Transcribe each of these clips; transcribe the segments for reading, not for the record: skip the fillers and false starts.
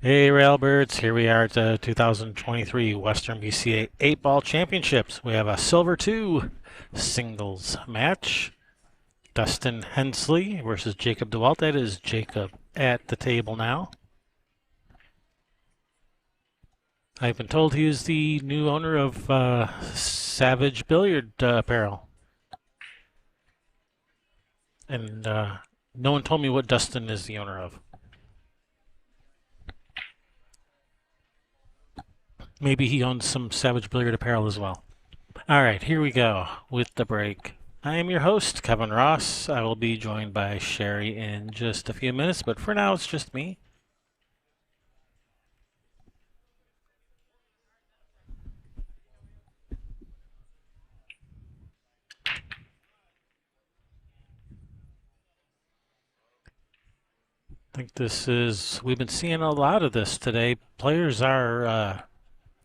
Hey Railbirds, here we are at the 2023 Western BCA 8-Ball Championships. We have a Silver 2 singles match. Dustin Hensley versus Jacob Dewalt. That is Jacob at the table now. I've been told he is the new owner of Savage Billiard Apparel. And no one told me what Dustin is the owner of. Maybe he owns some Savage Billiard Apparel as well. All right, here we go with the break. I am your host, Kevin Ross. I will be joined by Sherry in just a few minutes, but for now it's just me. I think we've been seeing a lot of this today. Players are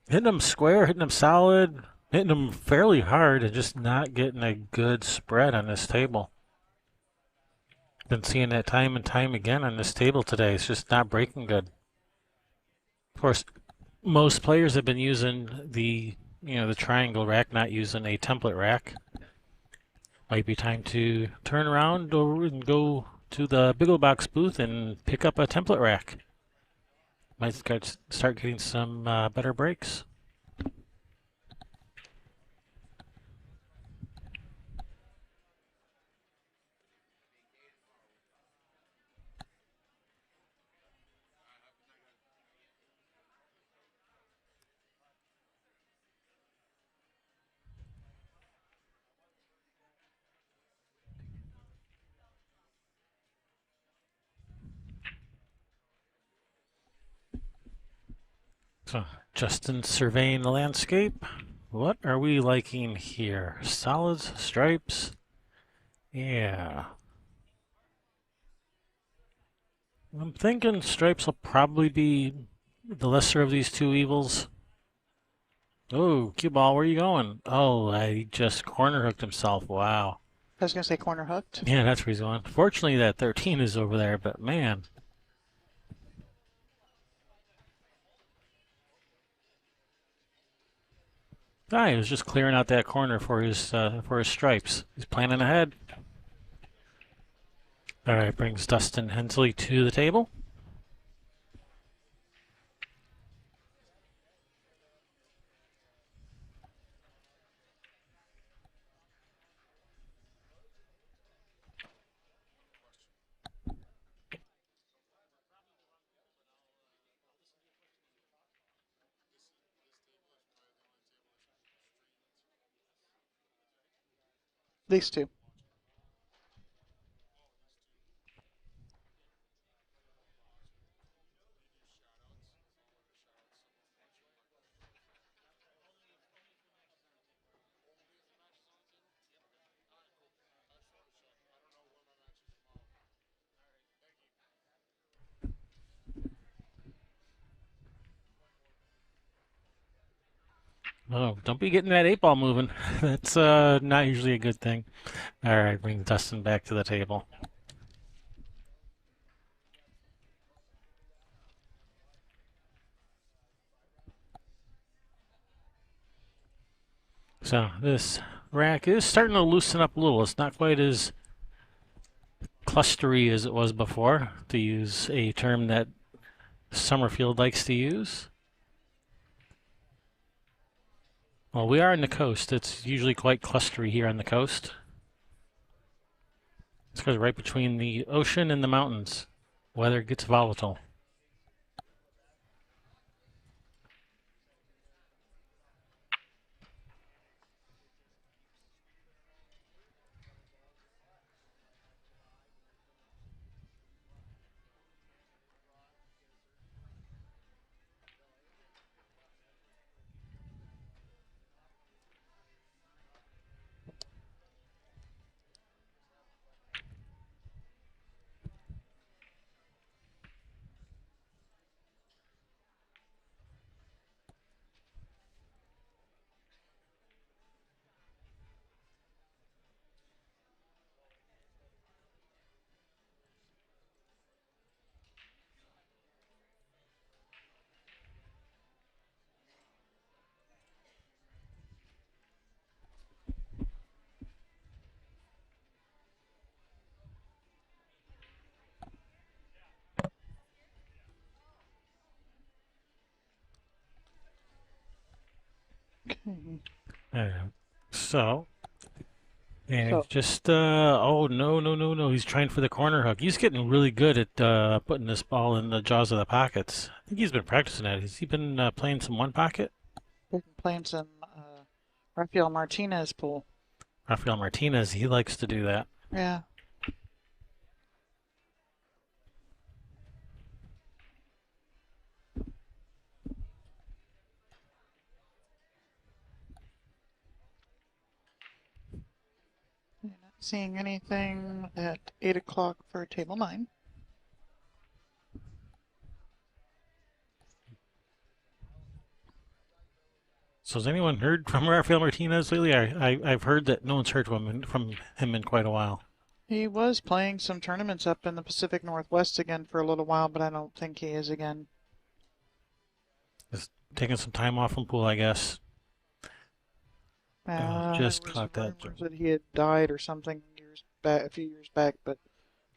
hitting them square, hitting them solid, hitting them fairly hard, and just not getting a good spread on this table. Been seeing that time and time again on this table today. It's just not breaking good. Of course, most players have been using the triangle rack, not using a template rack. Might be time to turn around and go to the Big Box booth and pick up a template rack. Might start getting some better breaks. So, Justin surveying the landscape. What are we liking here? Solids, stripes? Yeah. I'm thinking stripes will probably be the lesser of these two evils. Oh, cue ball, where are you going? Oh, I just corner hooked himself. Wow. I was going to say corner hooked. Yeah, that's where he's going. Fortunately, that 13 is over there, but man. Ah, he was just clearing out that corner for his stripes. He's planning ahead. All right, brings Dustin Hensley to the table. These two. Oh, don't be getting that 8-ball moving. That's not usually a good thing. All right, bring Dustin back to the table. So this rack is starting to loosen up a little. It's not quite as clustery as it was before, to use a term that Summerfield likes to use. Well, we are on the coast. It's usually quite clustery here on the coast. It's because right between the ocean and the mountains, weather gets volatile. Mhm. So, and So, just, oh, no, no, no, no. He's trying for the corner hook. He's getting really good at putting this ball in the jaws of the pockets. I think he's been practicing that. Has he been playing some one pocket? we've been playing some Rafael Martinez pool. Rafael Martinez, he likes to do that. Yeah. You're not seeing anything at 8 o'clock for table 9. So has anyone heard from Rafael Martinez lately? I've heard that no one's heard from him in quite a while. He was playing some tournaments up in the Pacific Northwest again for a little while, but I don't think he is again. Just taking some time off from pool, I guess. There Just was caught that. rumors that he had died or something years back, a few years back, but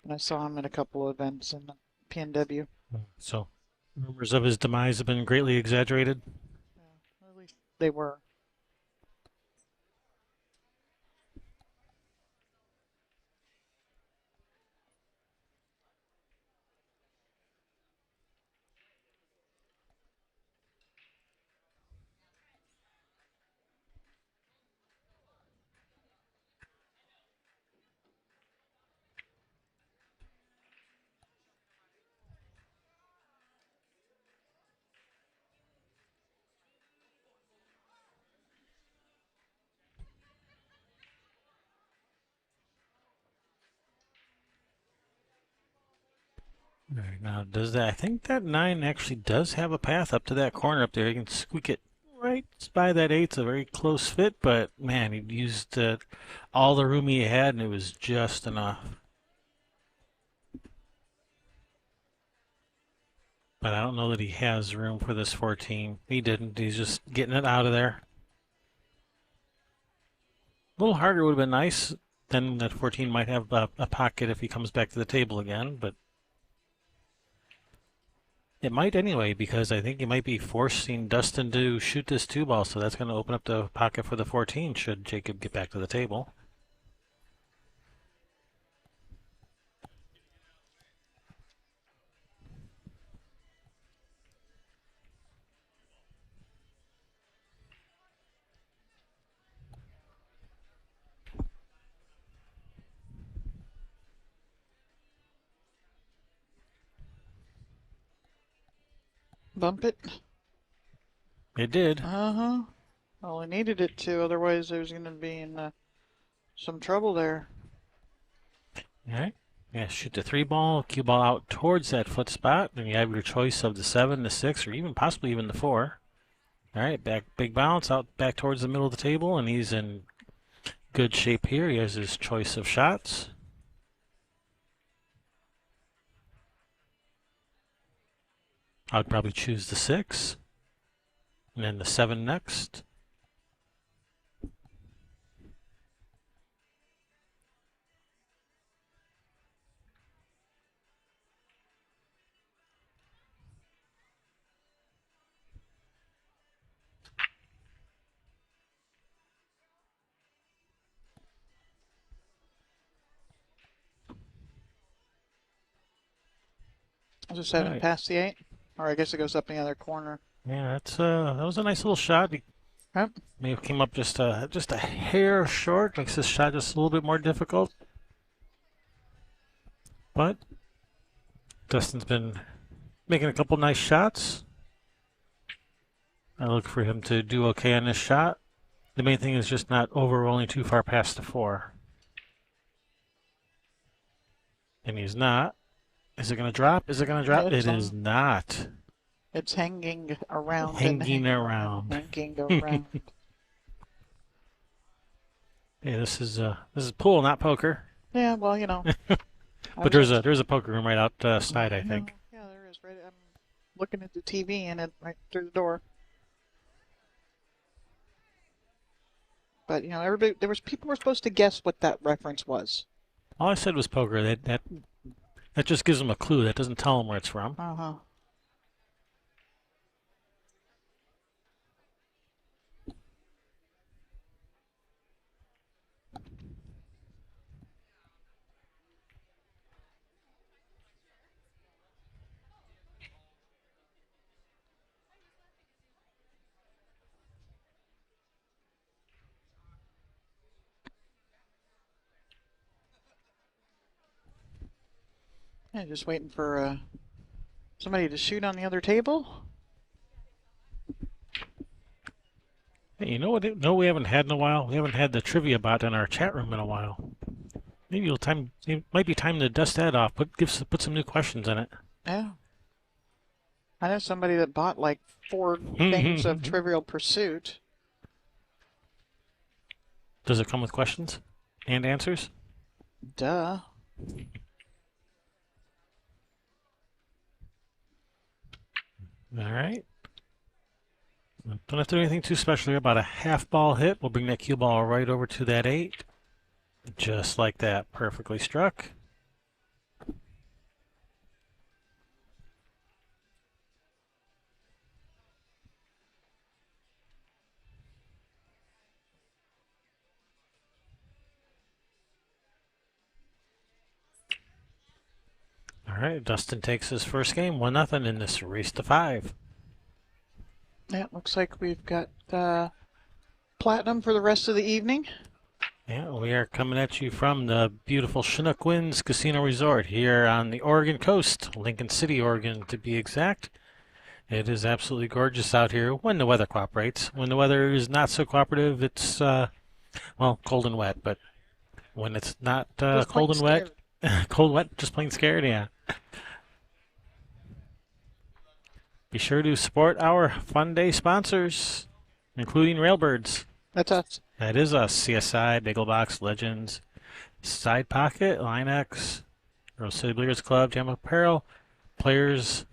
I saw him at a couple of events in the PNW. So rumors of his demise have been greatly exaggerated. Yeah, at least they were. All right, now, does that? I think that 9 actually does have a path up to that corner up there. You can squeak it right by that 8. It's a very close fit, but man, he used all the room he had, and it was just enough. But I don't know that he has room for this 14. He didn't. He's just getting it out of there. A little harder would have been nice. Then that 14 might have a pocket if he comes back to the table again, but it might anyway, because I think he might be forcing Dustin to shoot this 2 ball, so that's going to open up the pocket for the 14 should Jacob get back to the table. Bump it. It did. Uh-huh. Well, he needed it to, otherwise there's going to be in some trouble there. All right. Yeah, shoot the 3 ball, cue ball out towards that foot spot, and you have your choice of the 7, the 6, or even possibly even the 4. All right, back big bounce out back towards the middle of the table, and he's in good shape here. He has his choice of shots. I'd probably choose the 6, and then the 7 next. I just haven't Right. passed the 8. Or I guess it goes up in the other corner. Yeah, that was a nice little shot. He Yep. maybe came up just a hair short, makes this shot just a little bit more difficult. But Dustin's been making a couple nice shots. I look for him to do okay on this shot. The main thing is just not over-rolling too far past the 4. And he's not. Is it going to drop? Is it going to drop? It's It is not. It's hanging around Hanging around. hanging around. Hey, this is pool, not poker. Yeah, well, you know. But there's a poker room right outside, I think. Yeah, there is. Right. I'm looking at the TV and it right through the door. But you know, everybody people were supposed to guess what that reference was. All I said was poker. That just gives them a clue. That doesn't tell them where it's from. Uh-huh. Yeah, just waiting for somebody to shoot on the other table. Hey, you know what? No, we haven't had in a while. We haven't had the trivia bot in our chat room in a while. Maybe it might be time to dust that off. Put some new questions in it. Yeah. I know somebody that bought like 4 things of Trivial Pursuit. Does it come with questions and answers? Duh. All right. Don't have to do anything too special here. About a half ball hit. We'll bring that cue ball right over to that 8. Just like that. Perfectly struck. All right, Dustin takes his first game, 1-0 in this race to 5. Yeah, looks like we've got platinum for the rest of the evening. Yeah, we are coming at you from the beautiful Chinook Winds Casino Resort here on the Oregon coast, Lincoln City, Oregon to be exact. It is absolutely gorgeous out here when the weather cooperates. When the weather is not so cooperative, it's, well, cold and wet, but when it's not cold and wet, cold, wet, just plain scared, yeah. Be sure to support our Fun Day sponsors, including Railbirds. That's us. That is us. CSI, Bagel Legends, Side Pocket, Linex, Rose City Billiards Club, Jam Apparel, players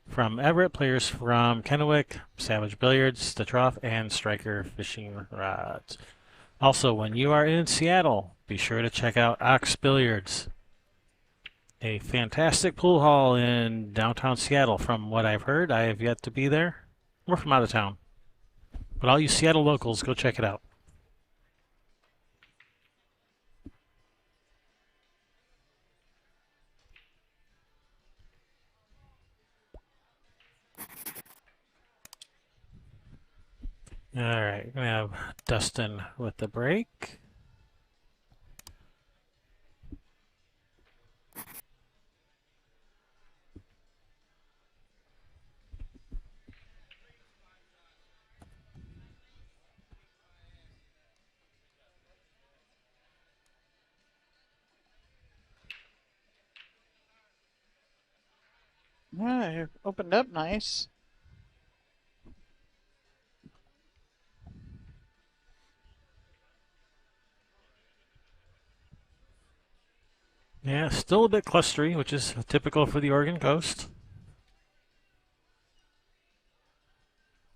from Everett, players from Kennewick, Savage Billiards, The Trough, and Striker Fishing Rods. Also, when you are in Seattle, be sure to check out Ox Billiards, a fantastic pool hall in downtown Seattle. From what I've heard, I have yet to be there. We're from out of town. But all you Seattle locals, go check it out. All right, we're going to have Dustin with the break. Yeah, it opened up nice. Yeah, still a bit clustery, which is typical for the Oregon coast.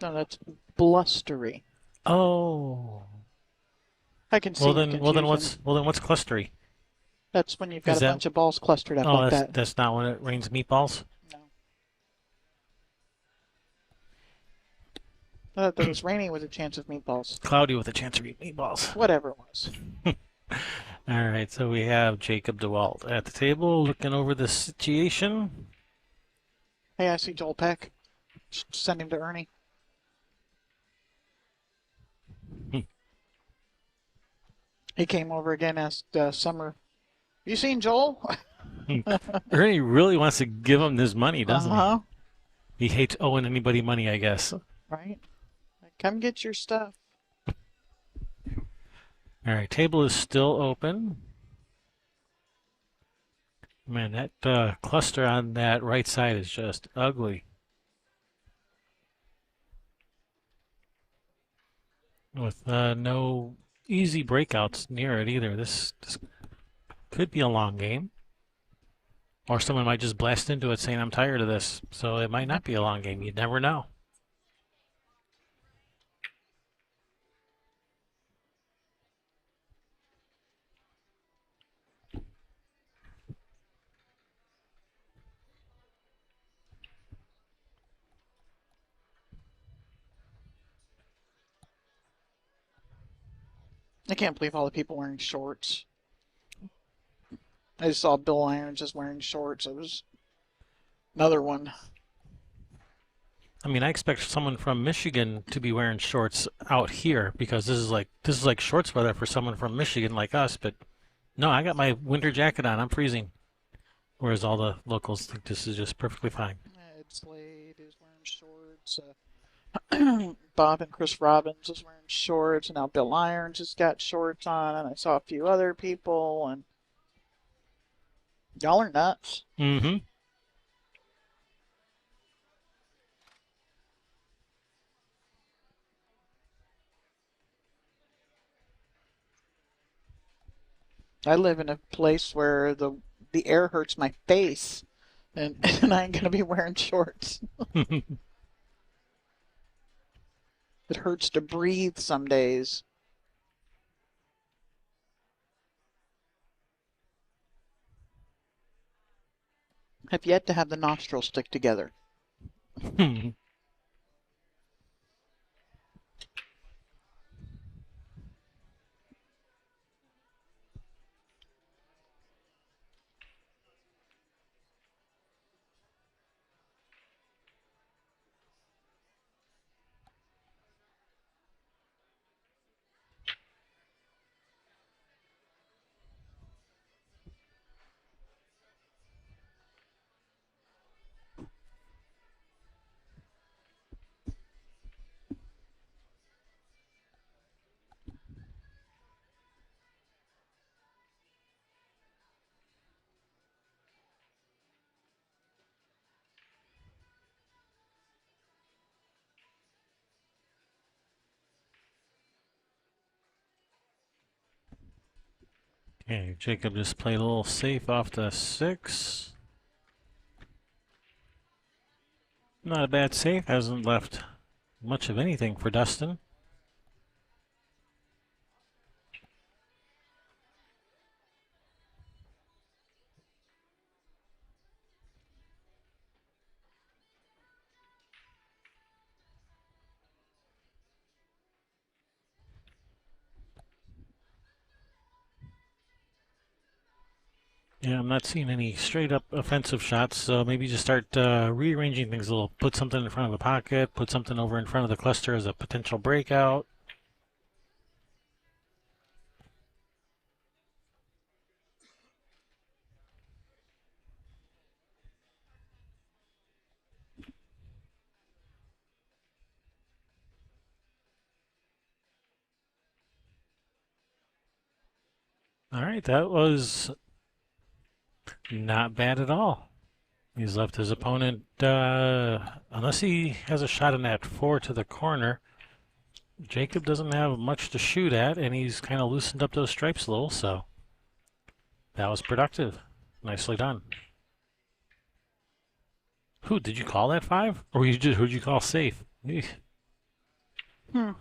No, that's blustery. Oh. I can see Well the then confusion. what's clustery? That's when you've got Is a that- bunch of balls clustered up Oh, like that. that's not when it rains meatballs. No. That was rainy with a chance of meatballs. Cloudy with a chance of eating meatballs. Whatever it was. All right, so we have Jacob Dewalt at the table looking over the situation. Hey, I see Joel Peck. Send him to Ernie. He came over again, asked Summer, "You seen Joel?" Ernie really wants to give him this money, doesn't Uh-huh. he? He hates owing anybody money, I guess. Right? Come get your stuff. All right, table is still open. Man, that cluster on that right side is just ugly. With no easy breakouts near it either. This could be a long game. Or someone might just blast into it saying, I'm tired of this. So it might not be a long game. You'd never know. I can't believe all the people wearing shorts. I just saw Bill Irons just wearing shorts. It was another one. I mean, I expect someone from Michigan to be wearing shorts out here because this is like shorts weather for someone from Michigan like us, but no, I got my winter jacket on. I'm freezing. whereas all the locals think this is just perfectly fine. Ed Slade is wearing shorts. Bob and Chris Robbins is wearing shorts, and now Bill Irons has got shorts on, and I saw a few other people, and y'all are nuts. Mm-hmm. I live in a place where the air hurts my face, and, and I ain't gonna be wearing shorts. It hurts to breathe some days. Have yet to have the nostrils stick together. Okay, Jacob just played a little safe off the 6. Not a bad save. Hasn't left much of anything for Dustin. Yeah, I'm not seeing any straight up offensive shots, so maybe just start rearranging things a little. Put something in front of the pocket, put something over in front of the cluster as a potential breakout. All right, that was not bad at all. He's left his opponent, unless he has a shot in that 4 to the corner, Jacob doesn't have much to shoot at, and he's kind of loosened up those stripes a little, so that was productive. Nicely done. Who, did you call that 5? Or who'd you call safe? Eesh. Hmm.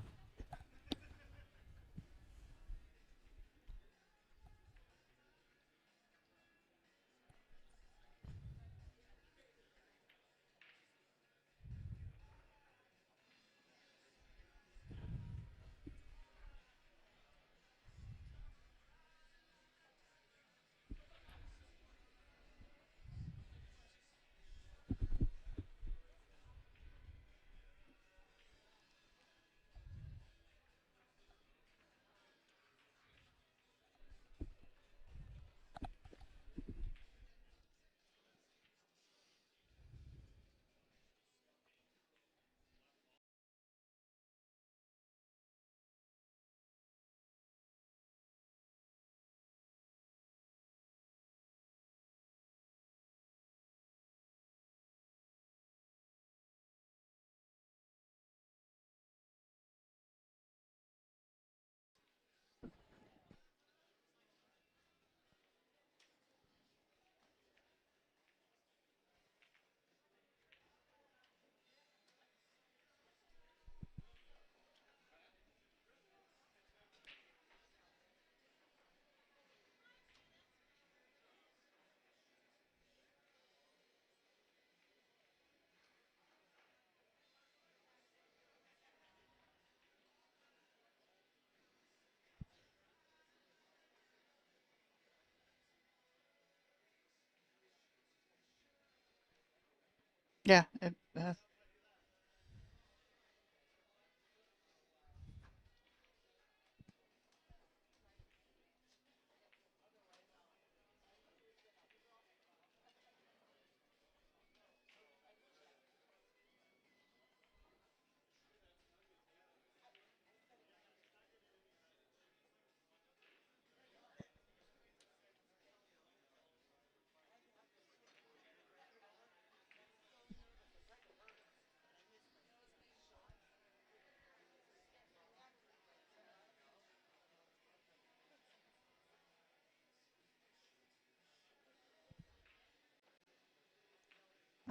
Yeah.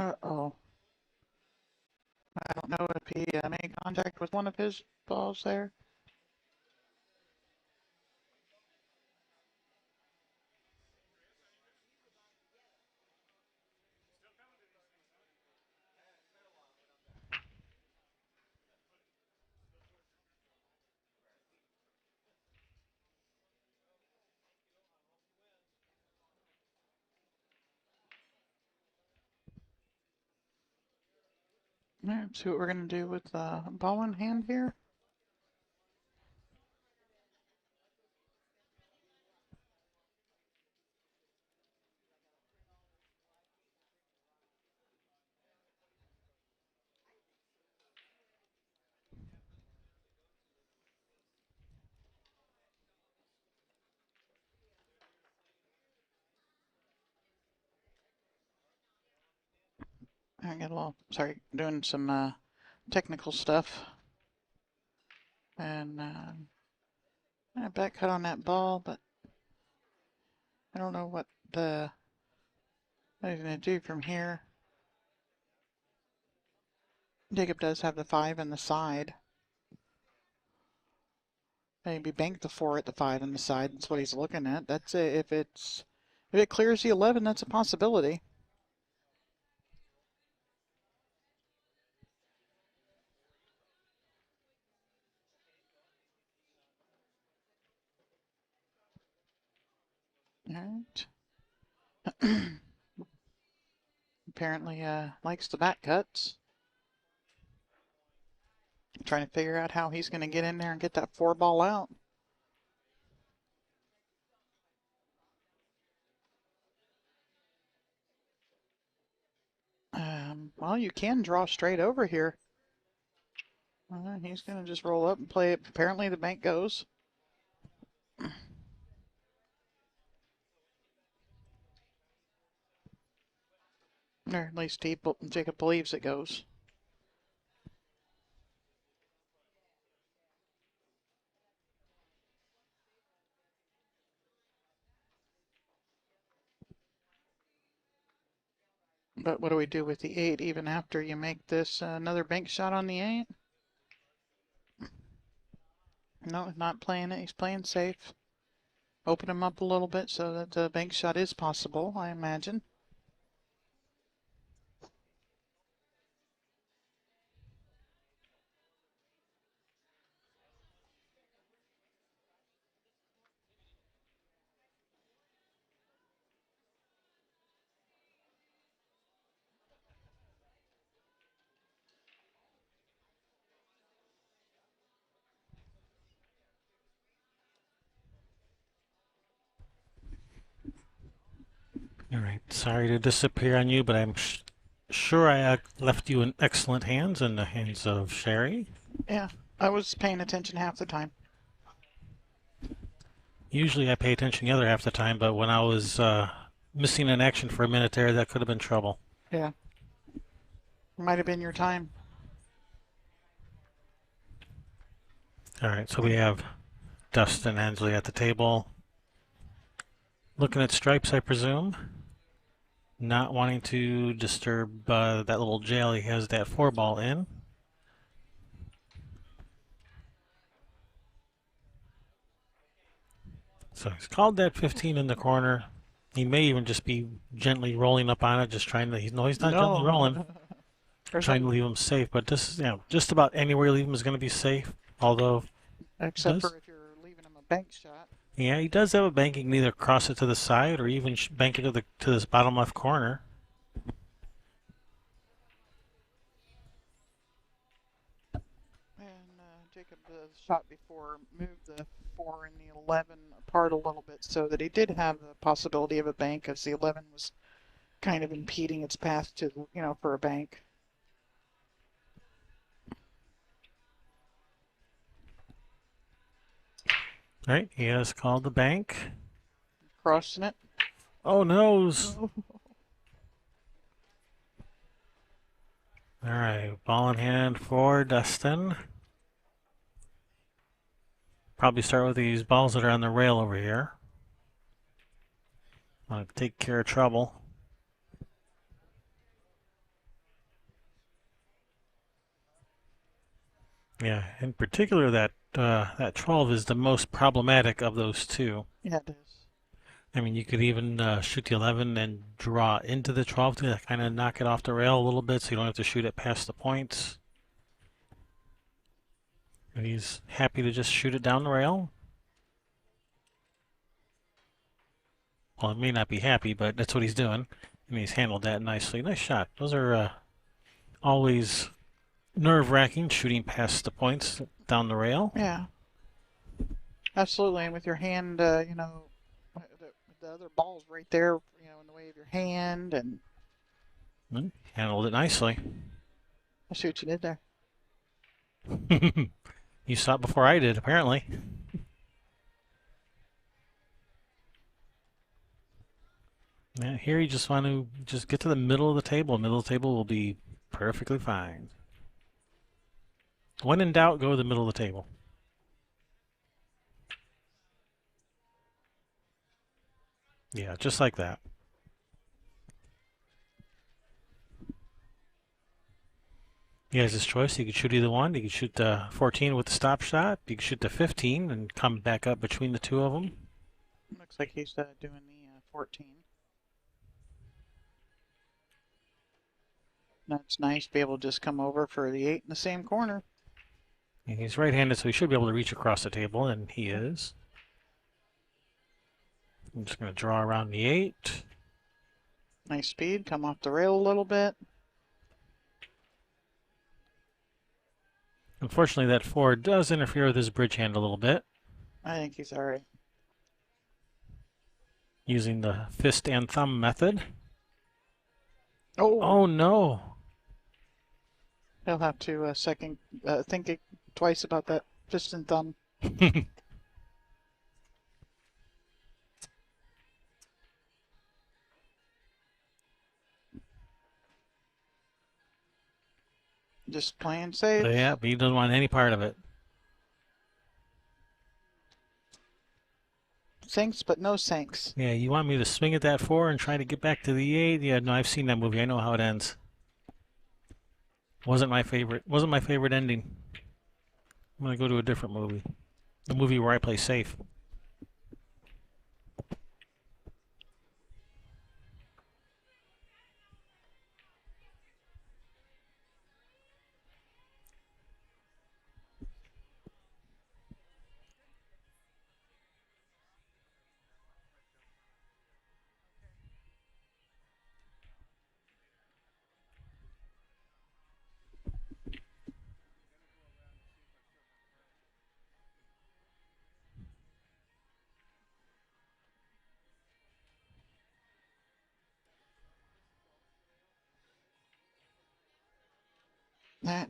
Uh-oh. I don't know if he made contact with one of his balls there. All right, see what we're going to do with the ball in hand here. I got a little, sorry, doing some technical stuff. And I back cut on that ball, but I don't know what he's going to do from here. Jacob does have the 5 in the side. Maybe bank the 4 at the 5 in the side. That's what he's looking at. That's it. If it clears the 11, that's a possibility. All right. Apparently likes the back cuts. Trying to figure out how he's going to get in there and get that 4 ball out. Well, you can draw straight over here. He's going to just roll up and play it. Apparently the bank goes. Or at least Jacob believes it goes. But what do we do with the 8 even after you make this another bank shot on the 8? No, not playing it. He's playing safe. Open him up a little bit so that the bank shot is possible, I imagine. All right. Sorry to disappear on you, but I'm sure I left you in excellent hands, in the hands of Sherry. Yeah, I was paying attention half the time. Usually I pay attention the other half the time, but when I was missing in action for a minute there, that could have been trouble. Yeah. Might have been your time. All right, so we have Dustin Hensley at the table. Looking at stripes, I presume. Not wanting to disturb that little jail he has that 4 ball in. So he's called that 15 in the corner. He may even just be gently rolling up on it, just trying to. He's not gently rolling. Trying to leave him safe, but this is, just about anywhere you leave him is going to be safe. Although, except for if you're leaving him a bank shot. Yeah, he does have a bank. He can either cross it to the side or even bank it to this bottom left corner. And Jacob, the shot before, moved the 4 and the 11 apart a little bit so that he did have the possibility of a bank, as the 11 was kind of impeding its path to, for a bank. All right, he has called the bank. Crossing it. Oh, noes. All right, ball in hand for Dustin. Probably start with these balls that are on the rail over here. Want to take care of trouble. Yeah, in particular that 12 is the most problematic of those two. Yeah, it is. I mean, you could even shoot the 11 and draw into the 12 to kind of knock it off the rail a little bit so you don't have to shoot it past the points. And he's happy to just shoot it down the rail. Well, it may not be happy, but that's what he's doing. And he's handled that nicely. Nice shot. Those are always nerve-wracking, shooting past the points down the rail. Yeah, absolutely. And with your hand, the other ball's right there, in the way of your hand, and And handled it nicely. I see what you did there. You saw it before I did, apparently. Yeah, here you just want to just get to the middle of the table. Middle of the table will be perfectly fine. When in doubt, go to the middle of the table. Yeah, just like that. He has his choice. He could shoot either one. He could shoot the 14 with the stop shot. He could shoot the 15 and come back up between the two of them. Looks like he's doing the 14. That's nice to be able to just come over for the 8 in the same corner. And he's right-handed, so he should be able to reach across the table, and he is. I'm just going to draw around the 8. Nice speed, come off the rail a little bit. Unfortunately, that 4 does interfere with his bridge hand a little bit, I think he's all right. using the fist and thumb method. Oh, Oh, no. he'll have to think twice about that fist and thumb. Just playing safe. Yeah, but he doesn't want any part of it. Sinks, but no sinks. Yeah, you want me to swing at that 4 and try to get back to the 8? Yeah, no, I've seen that movie. I know how it ends. Wasn't my favorite. Wasn't my favorite ending. I'm gonna go to a different movie. The movie where I play safe.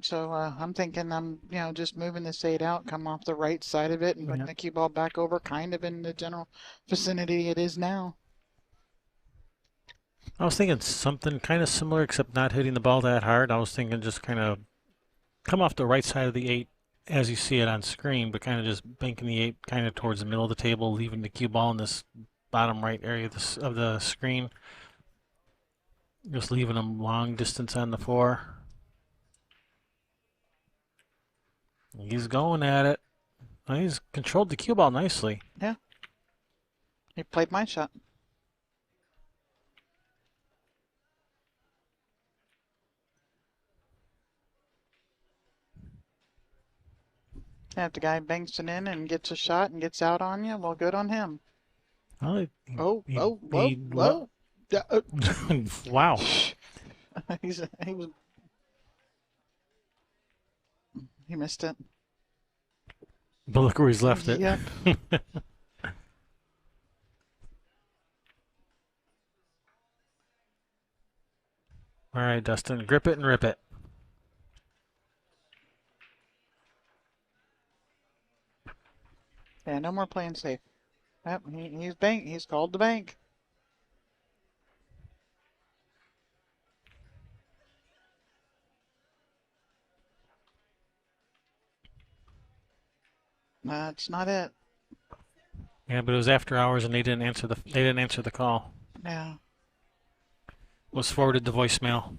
So I'm thinking just moving this 8 out, come off the right side of it, and putting Yeah. the cue ball back over, kind of in the general vicinity it is now. I was thinking something kind of similar, except not hitting the ball that hard. I was thinking just kind of come off the right side of the 8 as you see it on screen, but kind of just banking the 8 kind of towards the middle of the table, leaving the cue ball in this bottom right area of the screen. Just leaving them long distance on the 4. He's going at it. He's controlled the cue ball nicely. Yeah. He played my shot. Yeah, if the guy banks it in and gets a shot and gets out on you, well, good on him. Well, Oh, he- oh, whoa, he- whoa. wow. He missed it. But look where he's left it. Yep. All right, Dustin, grip it and rip it. Yeah, no more playing safe. Yep, he's called the bank. That's not it. Yeah, but it was after hours and they didn't answer the call. Yeah. Was forwarded the voicemail.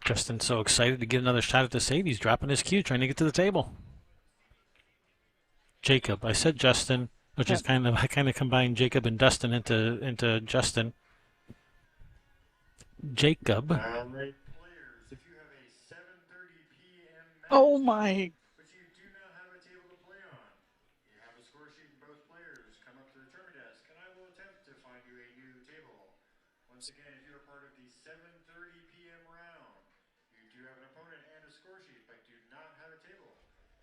Justin's so excited to get another shot at this 8. He's dropping his cue, trying to get to the table. Jacob. I said Justin, which is I kind of combined Jacob and Dustin into Justin. Jacob. All right, players, if you have a 7:30 p.m. match, Oh my. but you do not have a table to play on, you have a score sheet in both players, come up to the tournament desk, and I will attempt to find you a new table. Once again, if you are part of the 7:30 p.m. round, you do have an opponent and a score sheet, but do not have a table.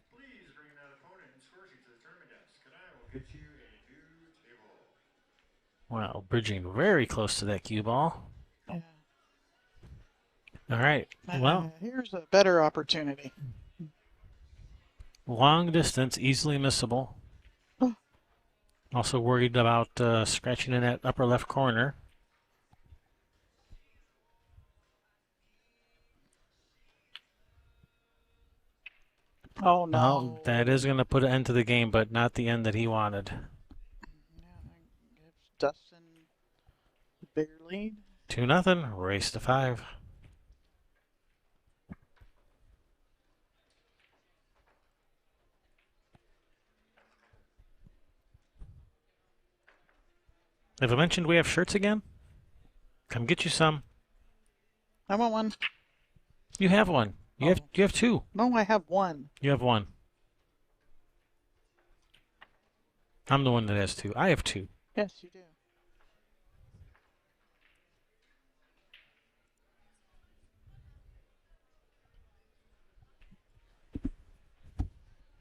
Please bring that opponent and score sheet to the tournament desk, and I will get you a new table. Wow, bridging very close to that cue ball. Yeah. All right. Well, here's a better opportunity. long distance, easily missable. Also worried about scratching in that upper left corner. Oh no. Well, that is going to put an end to the game, but not the end that he wanted. Yeah, gives Dustin the bigger lead. 2-0. Race to 5. Have I mentioned we have shirts again? Come get you some. I want one. You have one. You have 2. No, I have one. You have 1. I'm the one that has 2. I have 2. Yes, you do.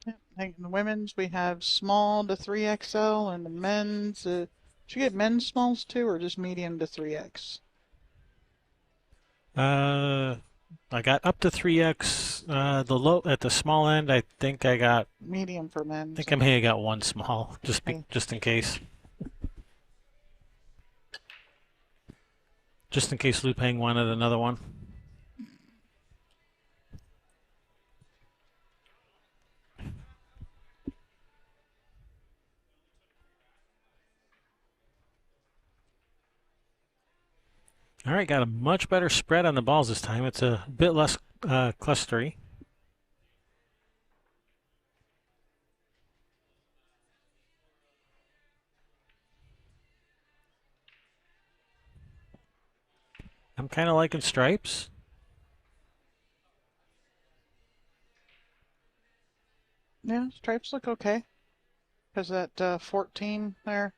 Yep. In the women's, we have small to 3XL, and the men's, should you get men's smalls too, or just medium to 3X? I got up to 3X. At the small end, I think I got Medium for men. I think I may have got 1 small, just in case. Just in case Lupe wanted another one. All right, got a much better spread on the balls this time. It's a bit less clustery. I'm kind of liking stripes. Yeah, stripes look okay. Because that 14 there,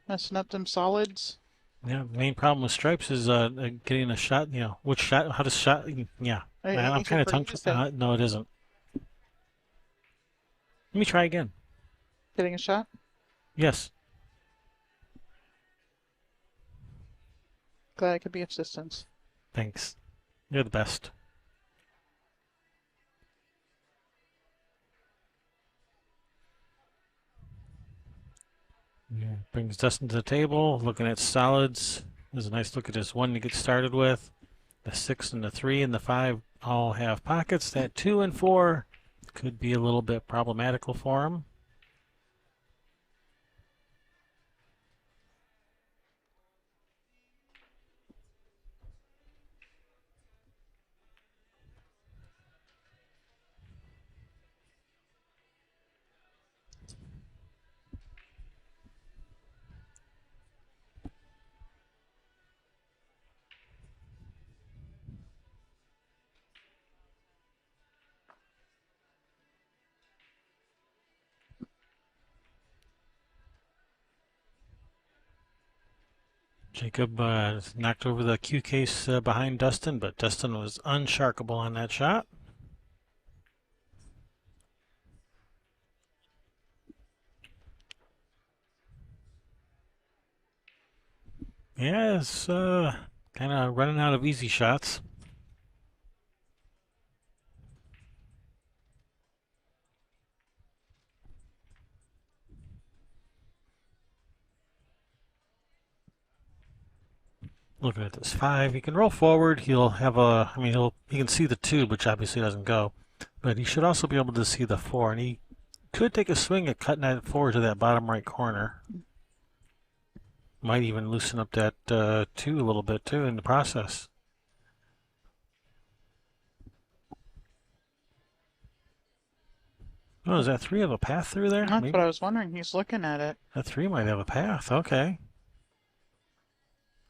messing up them solids. Yeah, the main problem with stripes is getting a shot. You know, which shot? How does shot? Yeah, I'm kind of tongue. No, it isn't. Let me try again. Getting a shot? Yes. Glad I could be of assistance. Thanks. You're the best. Yeah, brings Dustin to the table, looking at solids. There's a nice look at this 1 to get started with. The 6 and the 3 and the 5 all have pockets. That 2 and 4 could be a little bit problematical for him. Jacob knocked over the cue case behind Dustin, but Dustin was unsharkable on that shot. Yeah, it's kind of running out of easy shots. Looking at this 5, he can roll forward. He'll have a, I mean, he can see the 2, which obviously doesn't go, but he should also be able to see the 4, and he could take a swing at cutting that forward to that bottom right corner. Might even loosen up that 2 a little bit too in the process. Oh, does that 3 have a path through there? That's Maybe what I was wondering. He's looking at it. that 3 might have a path. Okay.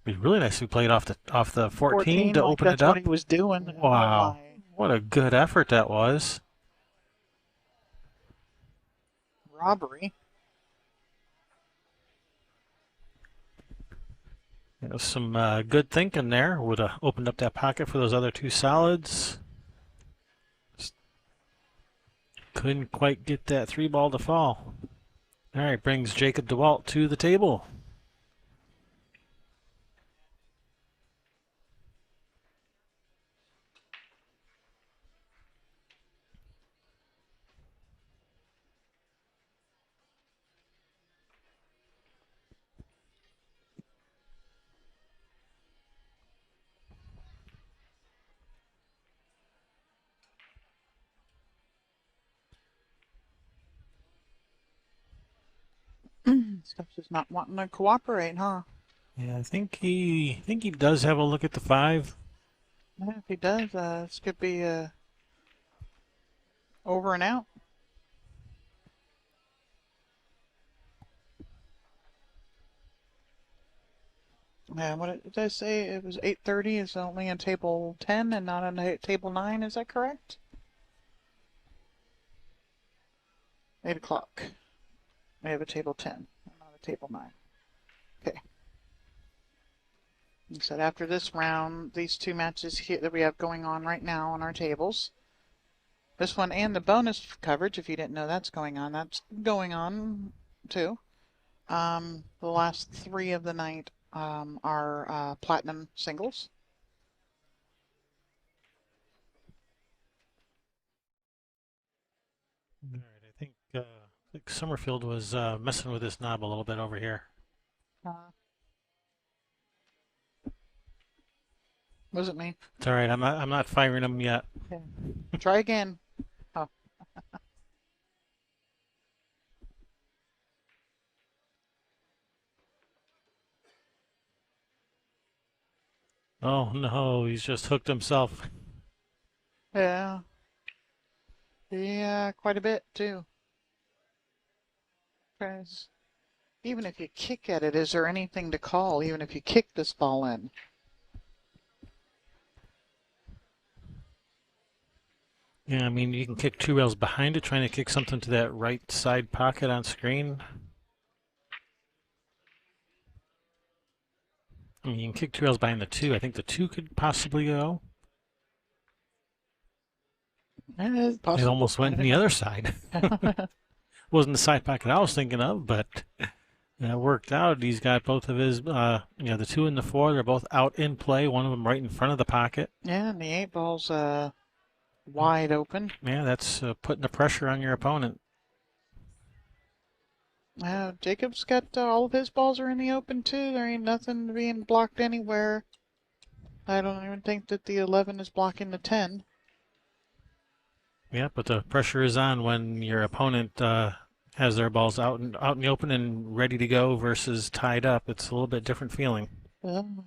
It'd be really nice if we played off the 14 to like open it that's what up. he was doing. Oh Wow. my. What a good effort that was. Robbery. It was some good thinking there. Would have opened up that pocket for those other 2 solids. Just couldn't quite get that 3 ball to fall. All right, brings Jacob Dewalt to the table. Stuff's just not wanting to cooperate, huh? Yeah, I think he does have a look at the 5. Yeah, if he does, this could be over and out. Yeah, what did I say? It was 8:30. It's only on table 10 and not on table 9. Is that correct? 8 o'clock. We have a table 10, not a table 9. Okay. He said after this round, these 2 matches here that we have going on right now on our tables, this one and the bonus coverage, if you didn't know that's going on too. The last 3 of the night are platinum singles. All right, I think Summerfield was messing with this knob a little bit over here. Wasn't me. It's all right. I'm not firing him yet. Okay. Try again. Oh. Oh no, he's just hooked himself. Yeah. Yeah, quite a bit too. Because even if you kick at it, is there anything to call? Even if you kick this ball in. Yeah, I mean, you can kick 2 rails behind it, trying to kick something to that right side pocket on screen. I mean, you can kick 2 rails behind the 2. I think the 2 could possibly go. It's possible. It almost went in the other side. Wasn't the side pocket I was thinking of, but that worked out. He's got both of his, the 2 and the 4. They're both out in play. One of them right in front of the pocket. Yeah, and the 8 ball's wide open. Yeah, that's putting the pressure on your opponent. Jacob's got all of his balls are in the open too. There ain't nothing being blocked anywhere. I don't even think that the 11 is blocking the 10. Yeah, but the pressure is on when your opponent has their balls out in the open and ready to go versus tied up. It's a little bit different feeling. Little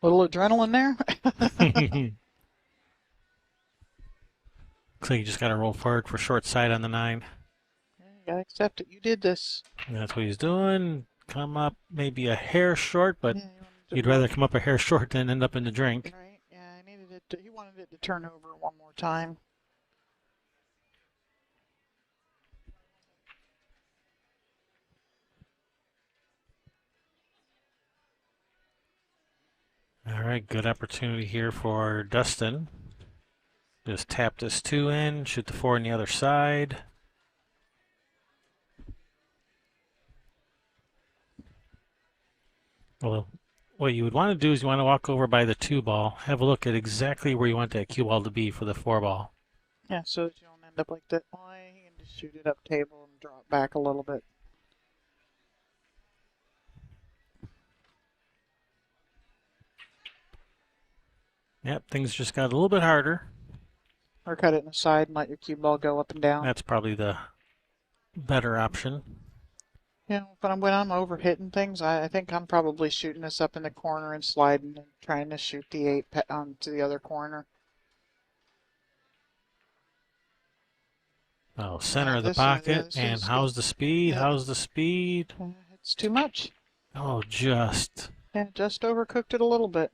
adrenaline there. Looks like you just got to roll forward for short side on the 9. You gotta accept it. You did this. And that's what he's doing. Come up maybe a hair short, but Yeah, you'd rather come up a hair short than end up in the drink. right? Yeah, I needed it. He wanted it to turn over one more time. All right, good opportunity here for Dustin. Just tap this 2 in, shoot the 4 on the other side. Well, what you would want to do is you want to walk over by the 2 ball, have a look at exactly where you want that cue ball to be for the 4 ball. Yeah, so that you don't end up like that. Why? You can just shoot it up table and drop back a little bit. Yep, things just got a little bit harder. Or cut it in the side and let your cue ball go up and down. That's probably the better option. Yeah, but when I'm over hitting things, I think I'm probably shooting this up in the corner and sliding and trying to shoot the 8 to the other corner. Oh, center of the This yeah, pocket. this And is how's the speed? yeah, How's the speed? it's too much. Oh, just. Yeah, just overcooked it a little bit.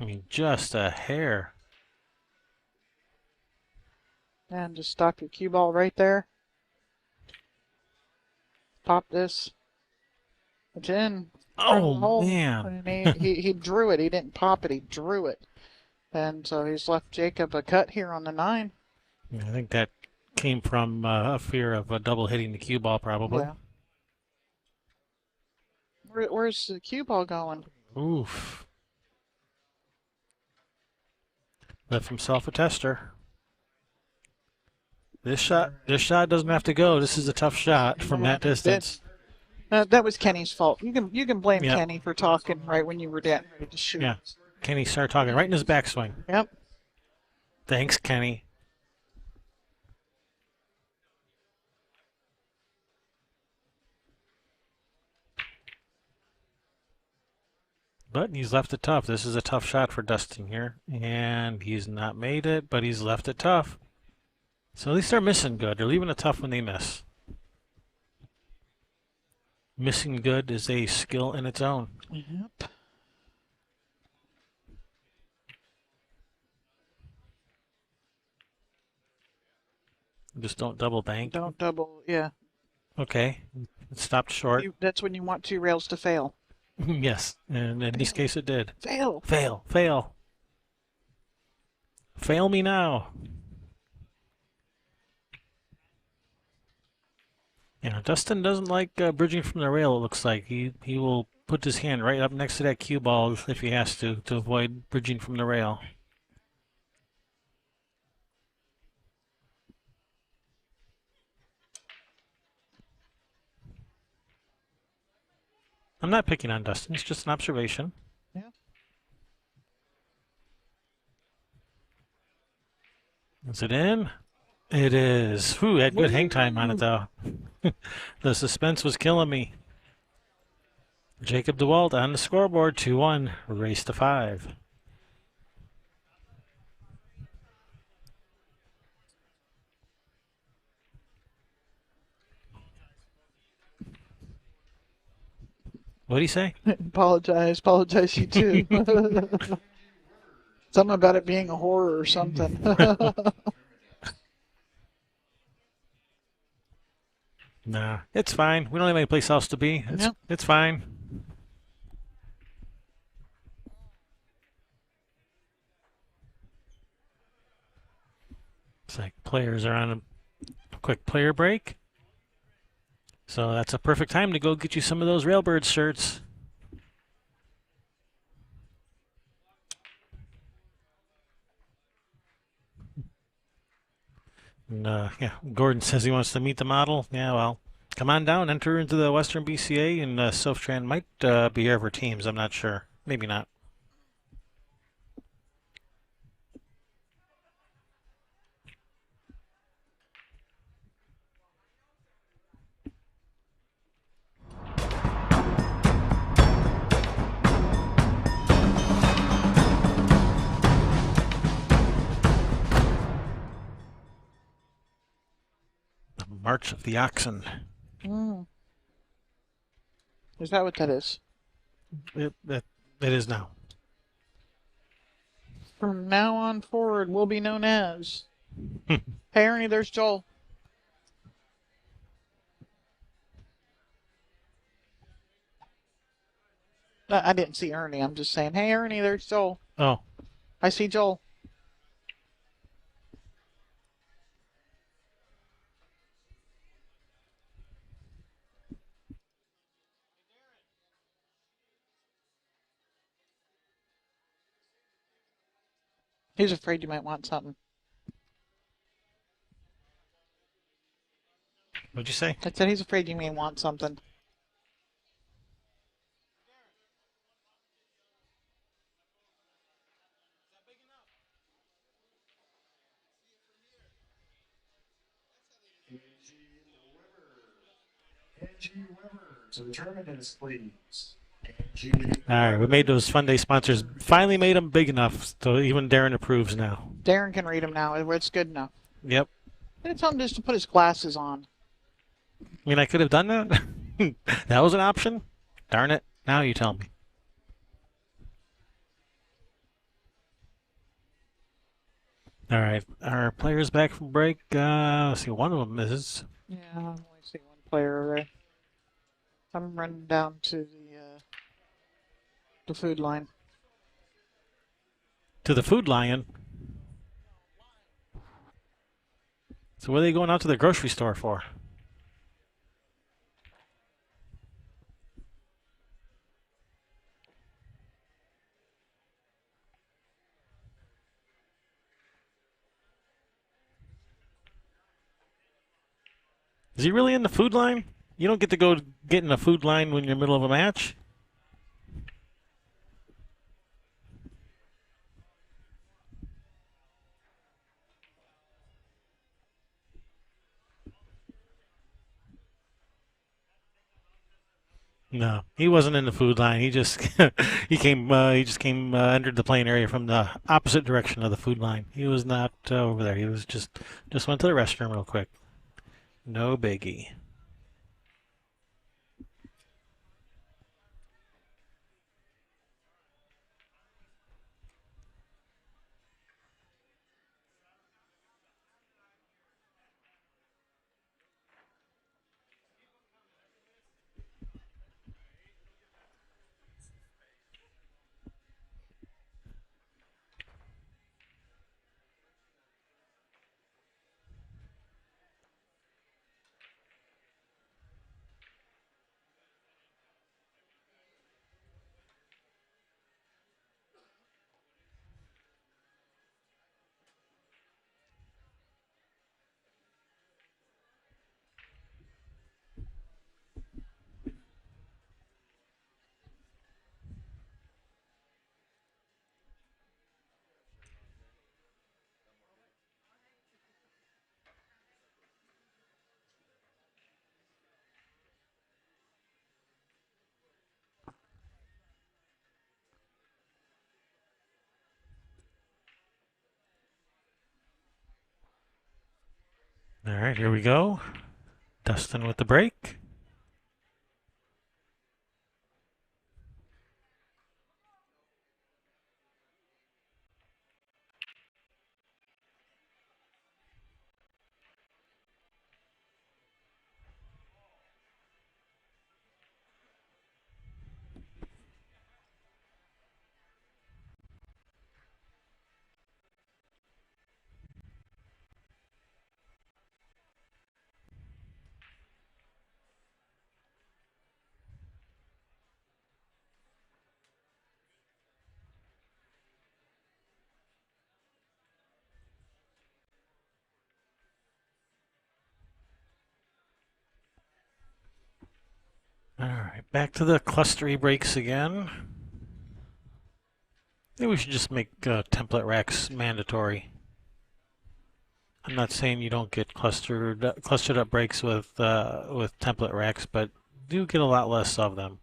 I mean, just a hair. And just stop your cue ball right there. Pop this. It's in front of Oh, the hole. man. And he drew it. He didn't pop it. He drew it. And so he's left Jacob a cut here on the 9. I think that came from a fear of double hitting the cue ball, probably. Yeah. Where's the cue ball going? Oof. Left himself a tester. This shot doesn't have to go. This is a tough shot from that distance. That was Kenny's fault. You can blame Yep. Kenny for talking right when you were getting ready to shoot. Yeah. Kenny started talking right in his backswing. Yep. Thanks, Kenny. But he's left it tough. This is a tough shot for Dustin here. And he's not made it, but he's left it tough. So at least they're missing good. They're leaving it tough when they miss. Missing good is a skill in its own. Yep. Just don't double bank. Don't double. Yeah. Okay. It stopped short. That's when you want 2 rails to fail. Yes. And in this case it did. Fail. Fail. Fail. Fail me now. Yeah, Dustin doesn't like bridging from the rail, it looks like. He will put his hand right up next to that cue ball if he has to avoid bridging from the rail. I'm not picking on Dustin. It's just an observation. Yeah. Is it in? It is. Whew, had good hang time on it, though. The suspense was killing me. Jacob Dewalt on the scoreboard, 2-1, race to 5. What'd he say? Apologize you too. Something about it being a horror or something. Nah, it's fine. We don't have any place else to be. It's fine. It's like players are on a quick player break. So that's a perfect time to go get you some of those Railbirds shirts. And, yeah, Gordon says he wants to meet the model. Yeah, well, come on down, enter into the Western BCA, and Softrans might be here for teams. I'm not sure. Maybe not. The March of the Oxen. Is that what that is? It is now. From now on forward, we'll be known as. Hey, Ernie, there's Joel. I didn't see Ernie. I'm just saying, hey, Ernie, there's Joel. Oh. I see Joel. He's afraid you might want something. What'd you say? I said he's afraid you may want something. Angie Weber to the tournament, please. Angie All right, we made those Fun Day sponsors. Finally made them big enough so even Darren approves now. Darren can read them now. It's good enough. Yep. I didn't tell him just to put his glasses on. I mean, I could have done that. That was an option. Darn it. Now you tell me. All right, our players back from break. Let's see, one of them is. Yeah, I only see one player there. I'm running down to the food line. To the Food Lion. So what are they going out to the grocery store for? Is he really in the food line? You don't get to go get in a food line when you're in the middle of a match? No, he wasn't in the food line. He just entered the playing area from the opposite direction of the food line. He was not over there. He was just went to the restroom real quick. No biggie. All right, here we go. Dustin with the break. All right, back to the clustery breaks again. Maybe we should just make template racks mandatory. I'm not saying you don't get clustered up breaks with template racks, but do get a lot less of them.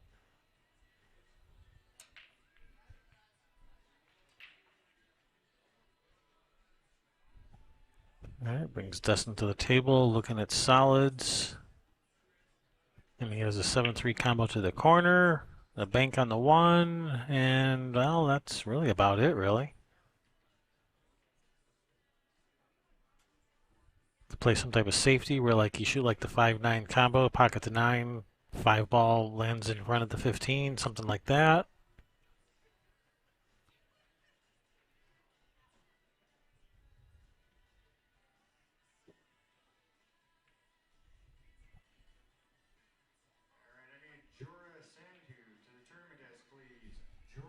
All right, brings Dustin to the table, looking at solids. And he has a 7-3 combo to the corner, a bank on the one, and, well, that's really about it, really. To play some type of safety where, like, you shoot, like, the 5-9 combo, pocket the 9, 5 ball lands in front of the 15, something like that.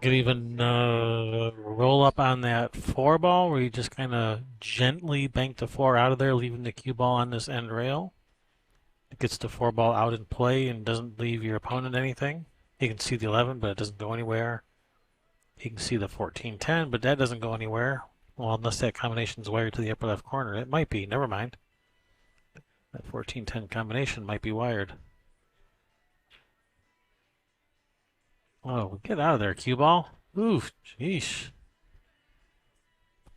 Could even roll up on that 4 ball where you just kind of gently bank the 4 out of there, leaving the cue ball on this end rail. It gets the 4 ball out in play and doesn't leave your opponent anything. He can see the 11, but it doesn't go anywhere. He can see the 14-10, but that doesn't go anywhere. Well, unless that combination is wired to the upper left corner. It might be. Never mind. That 14-10 combination might be wired. Oh, get out of there, cue ball. Oof, jeez.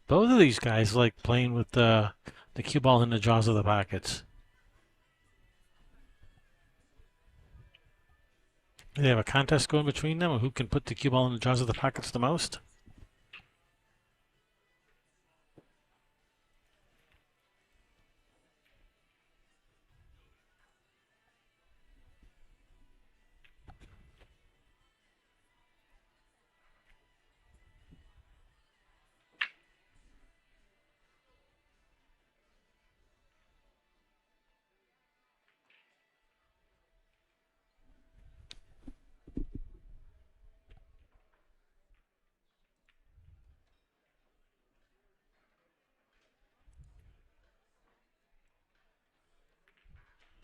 Both of these guys like playing with the cue ball in the jaws of the pockets. They have a contest going between them of who can put the cue ball in the jaws of the pockets the most.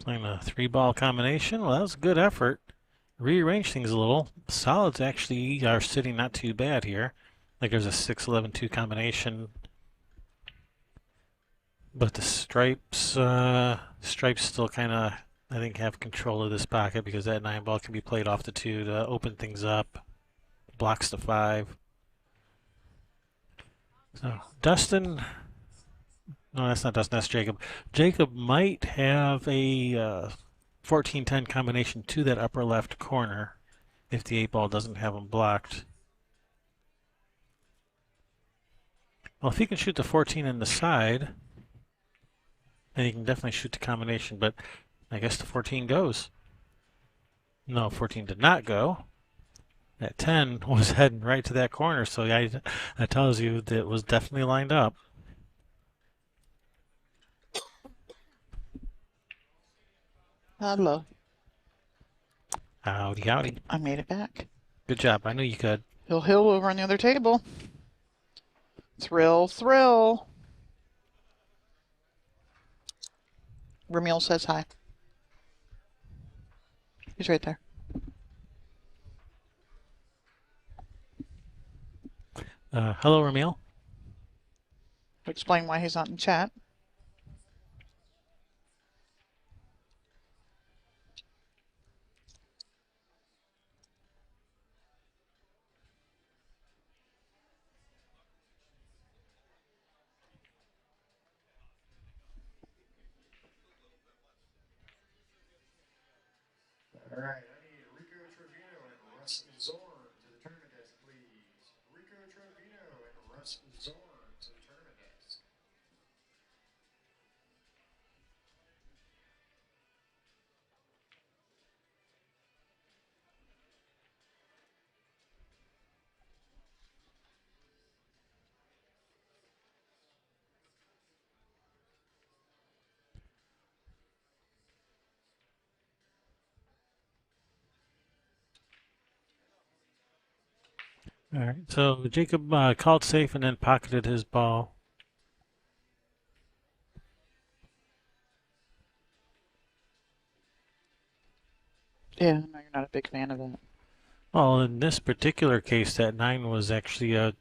Playing a three-ball combination. Well, that was a good effort. Rearrange things a little. Solids actually are sitting not too bad here. Like there's a 6-11-2 combination. But the stripes still kind of, I think, have control of this pocket because that 9 ball can be played off the 2 to open things up. Blocks the 5. So Dustin, no, that's not Dustin, that's Jacob. Jacob might have a 14-10 combination to that upper left corner if the 8 ball doesn't have him blocked. Well, if he can shoot the 14 in the side, then he can definitely shoot the combination, but I guess the 14 goes. No, 14 did not go. That 10 was heading right to that corner, so that tells you that it was definitely lined up. Hello. Howdy, howdy. I made it back. Good job. I knew you could. Hill over on the other table. Thrill, thrill. Ramil says hi. He's right there. Hello, Ramil. Explain why he's not in chat. All right, I need Rico Trevino and Russ Zorn to the tournament desk, please. Rico Trevino and Russ Zorn to the tournament desk. All right. So Jacob called safe and then pocketed his ball. Yeah, no, you're not a big fan of that. Well, in this particular case, that 9 was actually a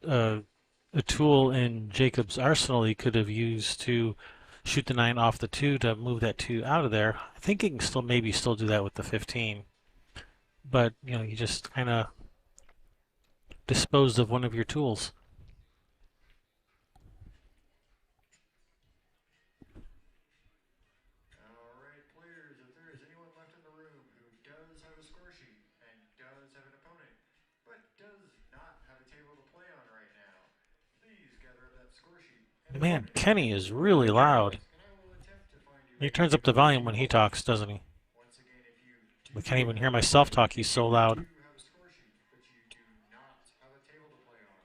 tool in Jacob's arsenal he could have used to shoot the 9 off the 2 to move that 2 out of there. I think he can still maybe still do that with the 15. But, you know, you just kind of disposed of one of your tools. All right, players, if there is anyone left in the room who does have a score sheet and does have an opponent, but does not have a table to play on right now, please gather up that score sheet. Man, Kenny is really loud. And I will attempt to find you. He turns up the volume when he talks, doesn't he? Once again, if you I can't even hear myself talk. He's so loud. do have a score sheet, but you do not have a table to play on,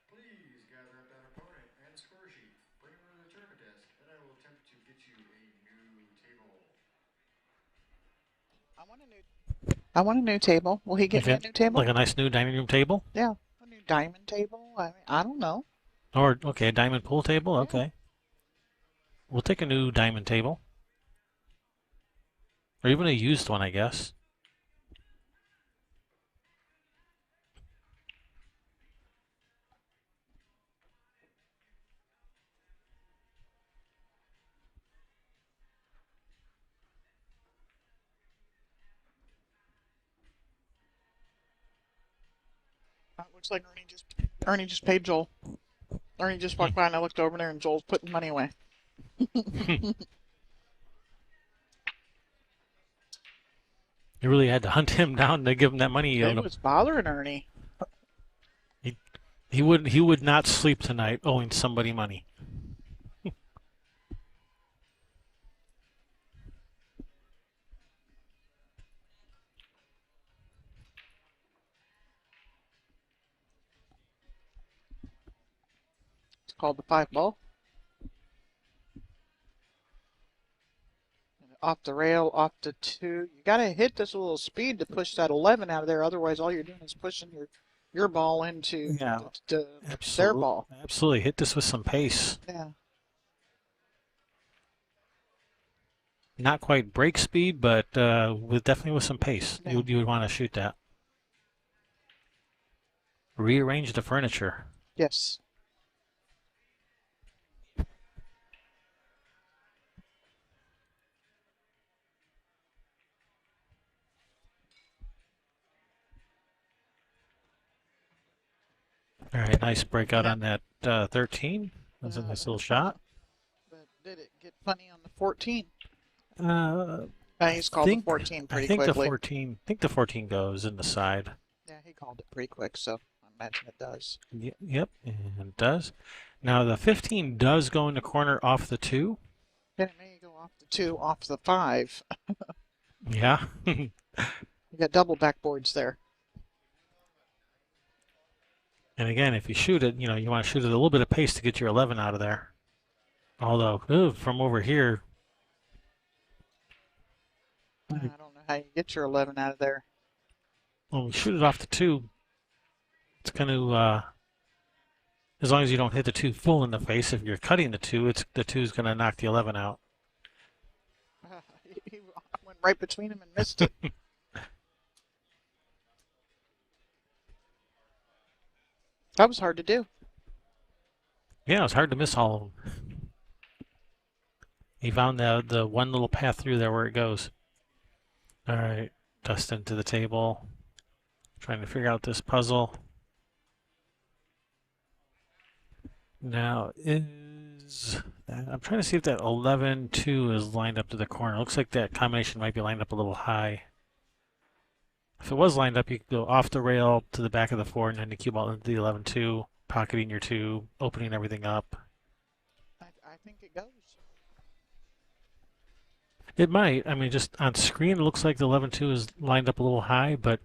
please gather up that opponent and score sheet. Bring them to the tournament desk, and I will attempt to get you a new table. I want a new table. Will he get me a new table? Like a nice new dining room table? Yeah, a new diamond table. I don't know. Or, okay, a diamond pool table? Okay. We'll take a new diamond table. Or even a used one, I guess. Looks like Ernie just paid Joel. Ernie just walked by and I looked over there and Joel's putting money away. You really had to hunt him down to give him that money. It was bothering Ernie. He would not sleep tonight owing somebody money. It's called the 5 ball. Off the rail, off the 2. You gotta hit this a little speed to push that 11 out of there. Otherwise, all you're doing is pushing your ball into their ball. Absolutely, hit this with some pace. Yeah. Not quite break speed, but definitely with some pace. Yeah. You would want to shoot that. Rearrange the furniture. Yes. All right, nice breakout on that 13. That's a nice little shot. But did it get funny on the 14? Uh, He's called the 14 pretty quickly. I think the 14 goes in the side. Yeah, he called it pretty quick, so I imagine it does. Yep, and it does. Now the 15 does go in the corner off the 2. Then it may go off the 2, off the 5. Yeah. You got double backboards there. And again, if you shoot it, you want to shoot it at a little bit of pace to get your 11 out of there. Although, from over here. I don't know how you get your 11 out of there. When we shoot it off the 2, it's going to, as long as you don't hit the 2 full in the face, if you're cutting the 2, the 2 is going to knock the 11 out. He went right between him and missed it. That was hard to do. Yeah, it was hard to miss all of them. He found the one little path through there where it goes. All right, Dustin to the table. Trying to figure out this puzzle. Now I'm trying to see if that 11-2 is lined up to the corner. Looks like that combination might be lined up a little high. If it was lined up, you could go off the rail to the back of the 4 and then the cue ball into the 11-2, pocketing your 2, opening everything up. I think it goes. It might. I mean, just on screen, it looks like the 11-2 is lined up a little high, but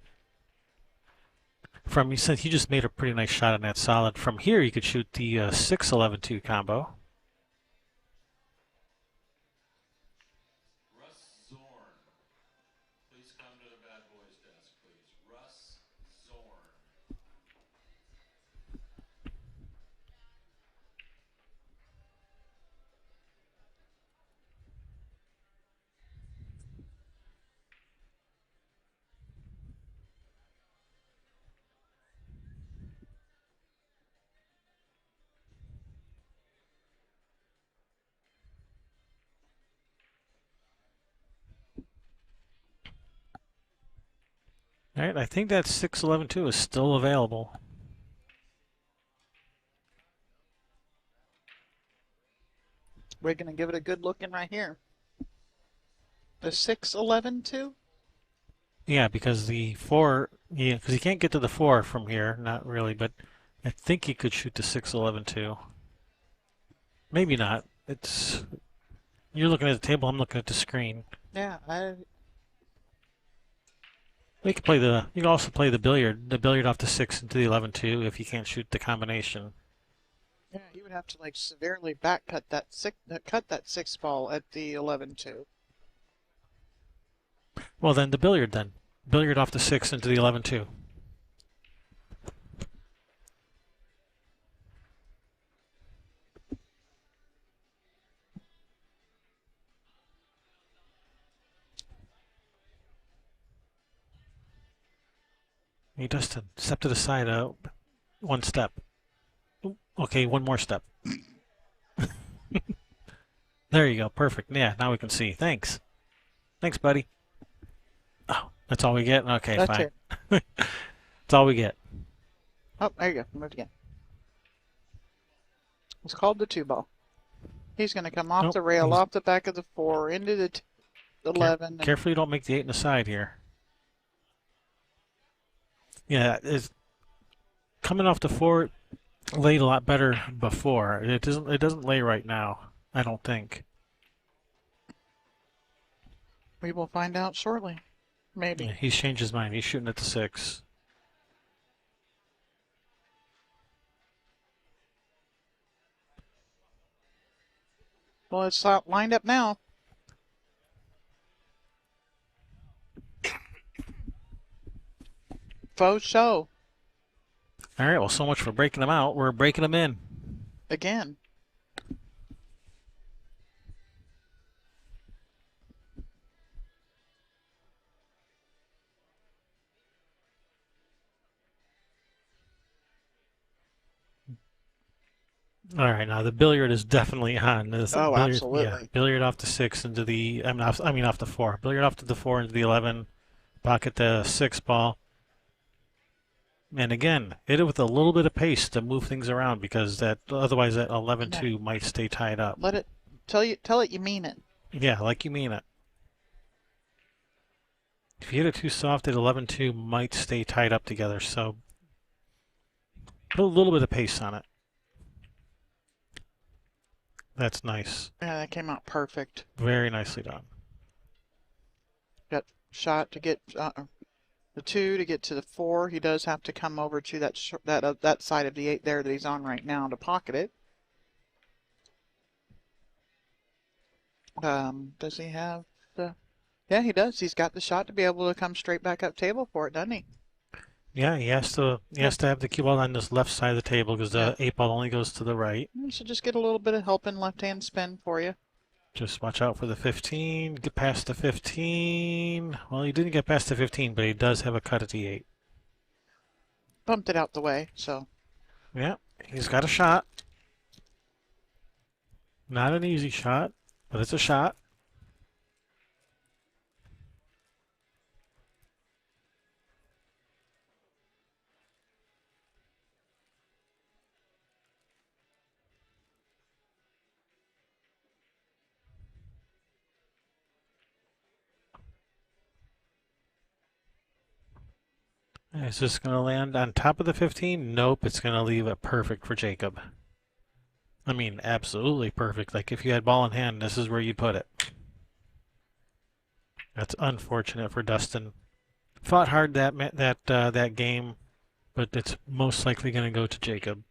since you just made a pretty nice shot on that solid, from here you could shoot the 6-11-2 combo. All right, I think that 6-11-2 is still available. We're going to give it a good look in right here. The 6-11-2? Yeah, because the 4, because you can't get to the 4 from here, not really, but I think you could shoot the 6-11-2. Maybe not. You're looking at the table, I'm looking at the screen. Yeah, You can also play the billiard off the 6 into the 11-2 if you can't shoot the combination. Yeah, you would have to like severely back cut that 6 ball at the 11-2. Well, then the billiard then. Billiard off the 6 into the 11-2. Hey, Dustin, step to the side. One step. Okay, one more step. There you go. Perfect. Yeah, now we can see. Thanks. Thanks, buddy. Oh, that's all we get? Okay, That's fine. it. That's all we get. Oh, there you go. Moved again. It's called the 2 ball. He's going to come off Nope. the rail, He's off the back of the 4, into the 11. And carefully you don't make the 8 in the side here. Yeah, it's coming off the 4 laid a lot better before. It doesn't lay right now, I don't think. we will find out shortly. Maybe. Yeah, he's changed his mind. He's shooting at the 6. Well, it's lined up now. Faux show. All right, well, so much for breaking them out. We're breaking them in. Again. All right, now the billiard is definitely on. This Oh, billiard, absolutely. yeah, billiard off the 6 into the. I mean off the 4. Billiard off to the 4 into the 11. Pocket the 6 ball. And again, hit it with a little bit of pace to move things around because that otherwise that 11-2 might stay tied up. Let it tell it you mean it. Yeah, like you mean it. If you hit it too soft, that 11-2 might stay tied up together. So put a little bit of pace on it. That's nice. Yeah, that came out perfect. Very nicely done. Got shot to get the 2 to get to the 4. He does have to come over to that side of the 8 there that he's on right now to pocket it. Does he have the? Yeah, he does. He's got the shot to be able to come straight back up table for it, doesn't he? Yeah, he has to have the cue ball on this left side of the table because the 8 ball only goes to the right. So just get a little bit of help in left-hand spin for you. Just watch out for the 15. Get past the 15. Well, he didn't get past the 15, but he does have a cut at the 8. Bumped it out the way, so. Yeah, he's got a shot. Not an easy shot, but it's a shot. Is this going to land on top of the 15? Nope, it's going to leave it perfect for Jacob. I mean, absolutely perfect. Like if you had ball in hand, this is where you'd put it. That's unfortunate for Dustin. Fought hard that game, but it's most likely going to go to Jacob.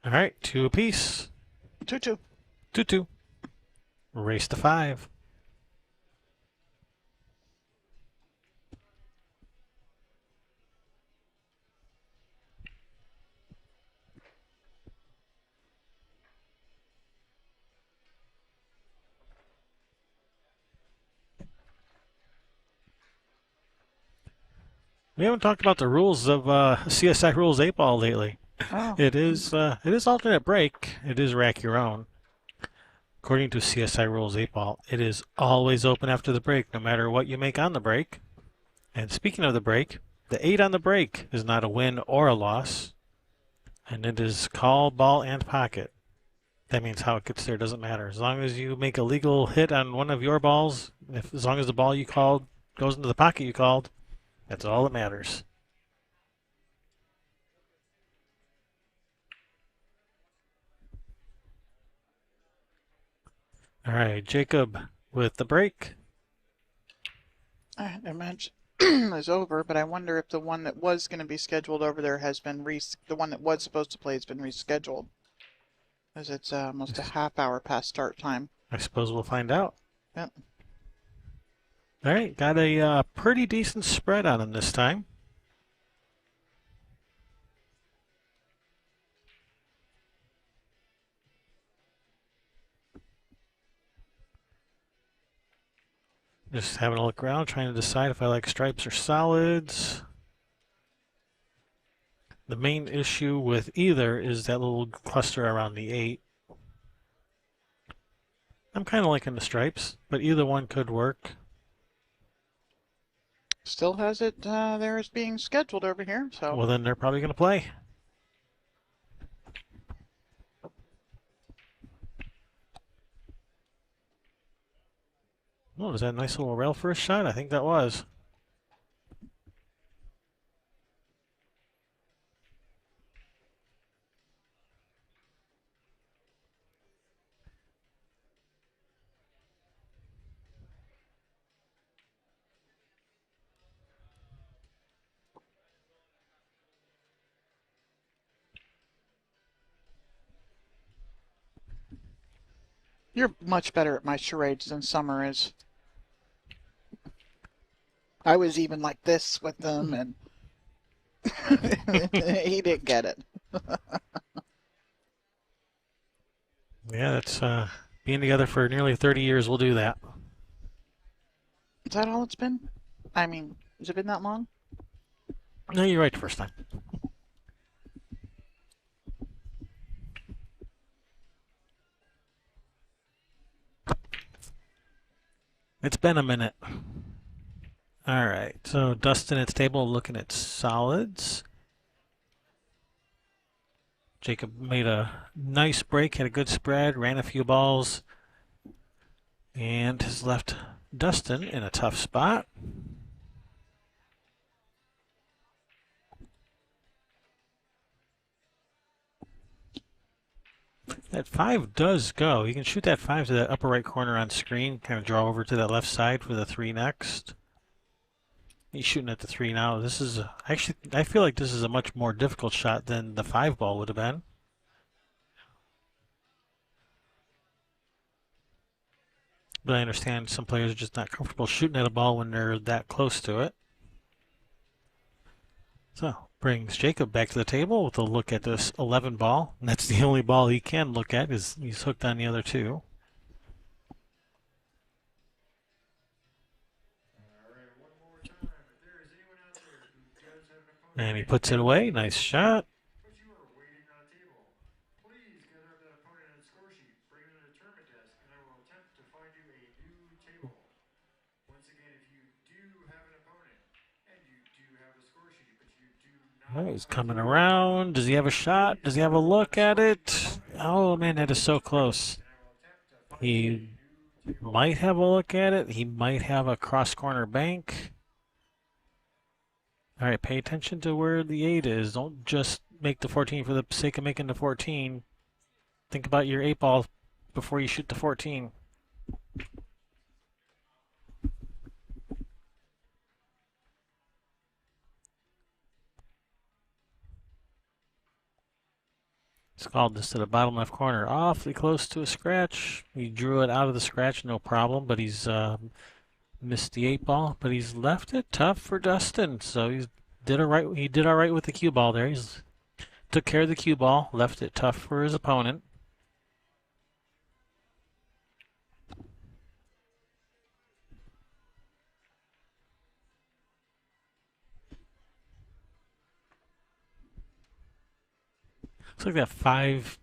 All right, 2 apiece. 2-2. 2-2. Race to 5. We haven't talked about the rules of CSI Rules 8 Ball lately. Oh. It is alternate break. It is rack your own. According to CSI Rules 8 Ball, it is always open after the break, no matter what you make on the break. And speaking of the break, the 8 on the break is not a win or a loss. And it is call, ball, and pocket. That means how it gets there doesn't matter. As long as you make a legal hit on one of your balls, as long as the ball you called goes into the pocket you called, that's all that matters. All right, Jacob with the break. The match is over, but I wonder if the one that was going to be scheduled over there has been the one that was supposed to play has been rescheduled, as it's almost a half hour past start time. I suppose we'll find out. Yep. All right, got a pretty decent spread on him this time. Just having a look around, trying to decide if I like stripes or solids. The main issue with either is that little cluster around the 8. I'm kind of liking the stripes, but either one could work. Still has it there as being scheduled over here, so. Well, then they're probably going to play. Oh, was that a nice little rail first shot? I think that was. You're much better at my charades than Summer is. I was even like this with them, and he didn't get it. Yeah, that's being together for nearly 30 years. We'll do that. Is that all it's been? I mean, has it been that long? No, you're right the first time. It's been a minute. All right, so Dustin at table looking at solids. Jacob made a nice break, had a good spread, ran a few balls, and has left Dustin in a tough spot. That 5 does go. You can shoot that 5 to that upper right corner on screen, kind of draw over to that left side for the 3 next. He's shooting at the 3 now. This is actually, I feel like this is a much more difficult shot than the 5 ball would have been. But I understand some players are just not comfortable shooting at a ball when they're that close to it. So, brings Jacob back to the table with a look at this 11 ball. And that's the only ball he can look at because he's hooked on the other 2. And he puts it away. Nice shot. But you are waiting on a table. Please gather up that opponent and score sheet. Bring it to the tournament desk, and I will attempt to find you a new table. Once again, if you do have an opponent, and you do have a score sheet, but you do not. Oh, he's coming around. Does he have a shot? Does he have a look at it? Oh, man, that is so close. He might have a look at it. He might have a cross-corner bank. All right, pay attention to where the 8 is. Don't just make the 14 for the sake of making the 14. Think about your 8 ball before you shoot the 14. It's called this to the bottom left corner. Awfully close to a scratch. He drew it out of the scratch, no problem, but he's missed the 8 ball, but he's left it tough for Dustin. So he did all right with the cue ball there. He's took care of the cue ball, left it tough for his opponent. Looks like that 5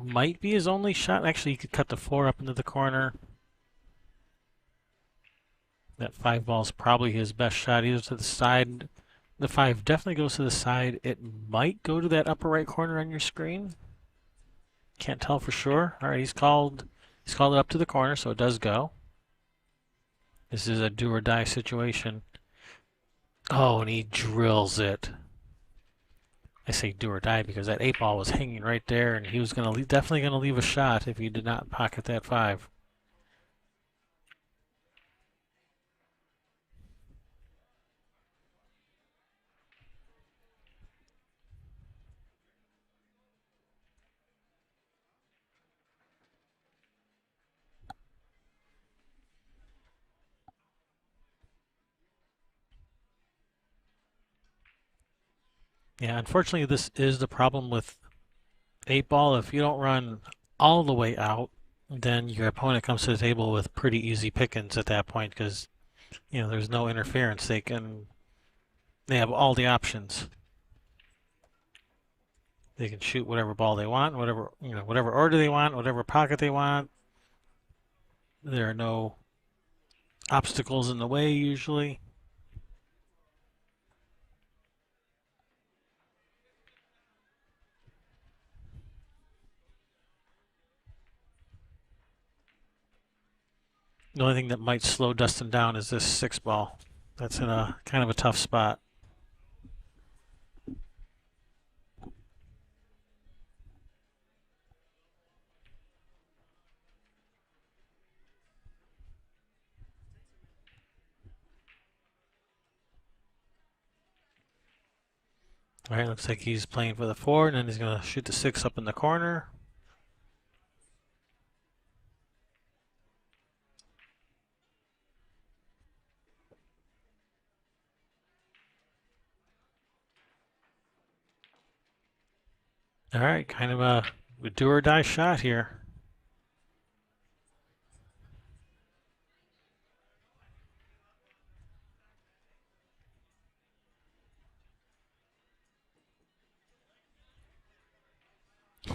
might be his only shot. Actually, he could cut the 4 up into the corner. That 5 ball is probably his best shot, either to the side. The 5 definitely goes to the side. It might go to that upper right corner on your screen. Can't tell for sure. All right, he's called it up to the corner, so it does go. This is a do or die situation. Oh, and he drills it. I say do or die because that 8 ball was hanging right there, and he was definitely gonna leave a shot if he did not pocket that 5. Yeah, unfortunately, this is the problem with 8 ball. If you don't run all the way out, then your opponent comes to the table with pretty easy pickings at that point because there's no interference. They have all the options. They can shoot whatever ball they want, whatever order they want, whatever pocket they want. There are no obstacles in the way usually. The only thing that might slow Dustin down is this 6 ball. That's in a kind of a tough spot. All right, looks like he's playing for the 4, and then he's going to shoot the 6 up in the corner. All right, kind of a do or die shot here.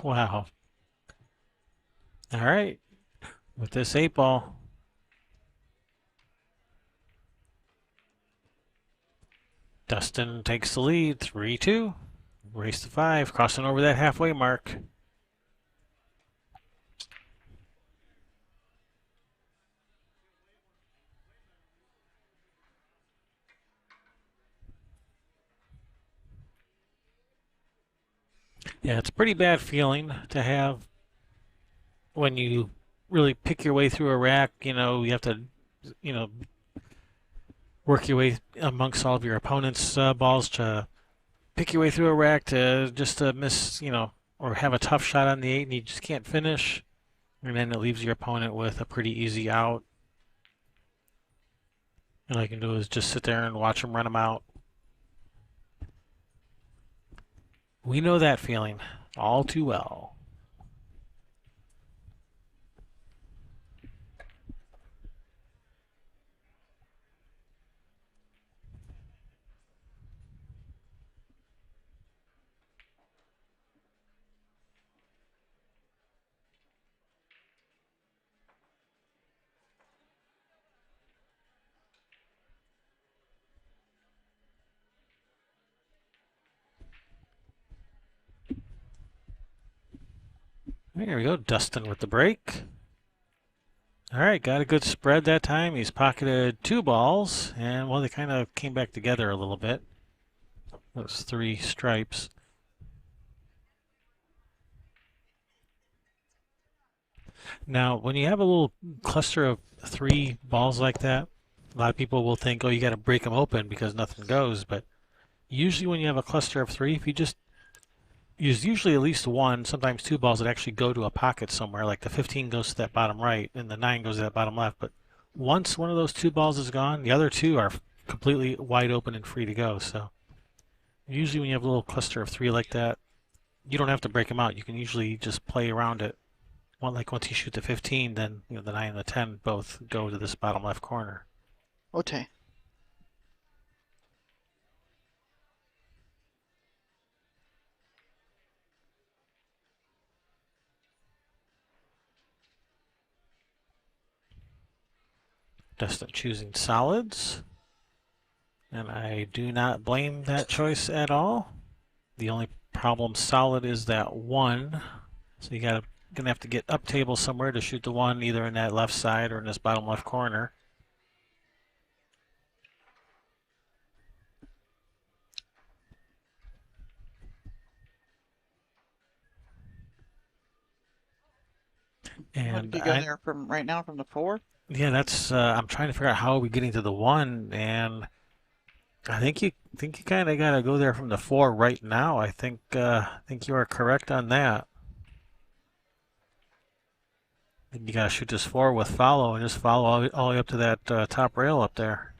Wow. All right, with this 8 ball. Dustin takes the lead, 3-2. Race to 5, crossing over that halfway mark. Yeah, it's a pretty bad feeling to have when you really pick your way through a rack. You have to, you know, work your way amongst all of your opponent's balls to pick your way through a rack to just to miss, or have a tough shot on the 8 and you just can't finish. And then it leaves your opponent with a pretty easy out. And all you can do is just sit there and watch them run them out. We know that feeling all too well. There we go, Dustin with the break. All right, got a good spread that time. He's pocketed 2 balls, and well, they kind of came back together a little bit. Those 3 stripes. Now, when you have a little cluster of 3 balls like that, a lot of people will think, oh, you got to break them open because nothing goes. But usually when you have a cluster of 3, if you just use usually at least 1, sometimes 2 balls that actually go to a pocket somewhere, like the 15 goes to that bottom right and the 9 goes to that bottom left. But once one of those 2 balls is gone, the other 2 are completely wide open and free to go. So usually when you have a little cluster of 3 like that, you don't have to break them out. You can usually just play around it. Like once you shoot the 15, then the 9 and the 10 both go to this bottom left corner. Okay. Dustin choosing solids. And I do not blame that choice at all. The only problem solid is that 1. So you're gonna have to get up table somewhere to shoot the 1, either in that left side or in this bottom left corner. What And did you go there from right now from the 4? yeah, that's I'm trying to figure out how are we getting to the 1, and I think you kind of gotta go there from the 4 right now. I think you are correct on that. You gotta shoot this 4 with follow and just follow all the way up to that top rail up there.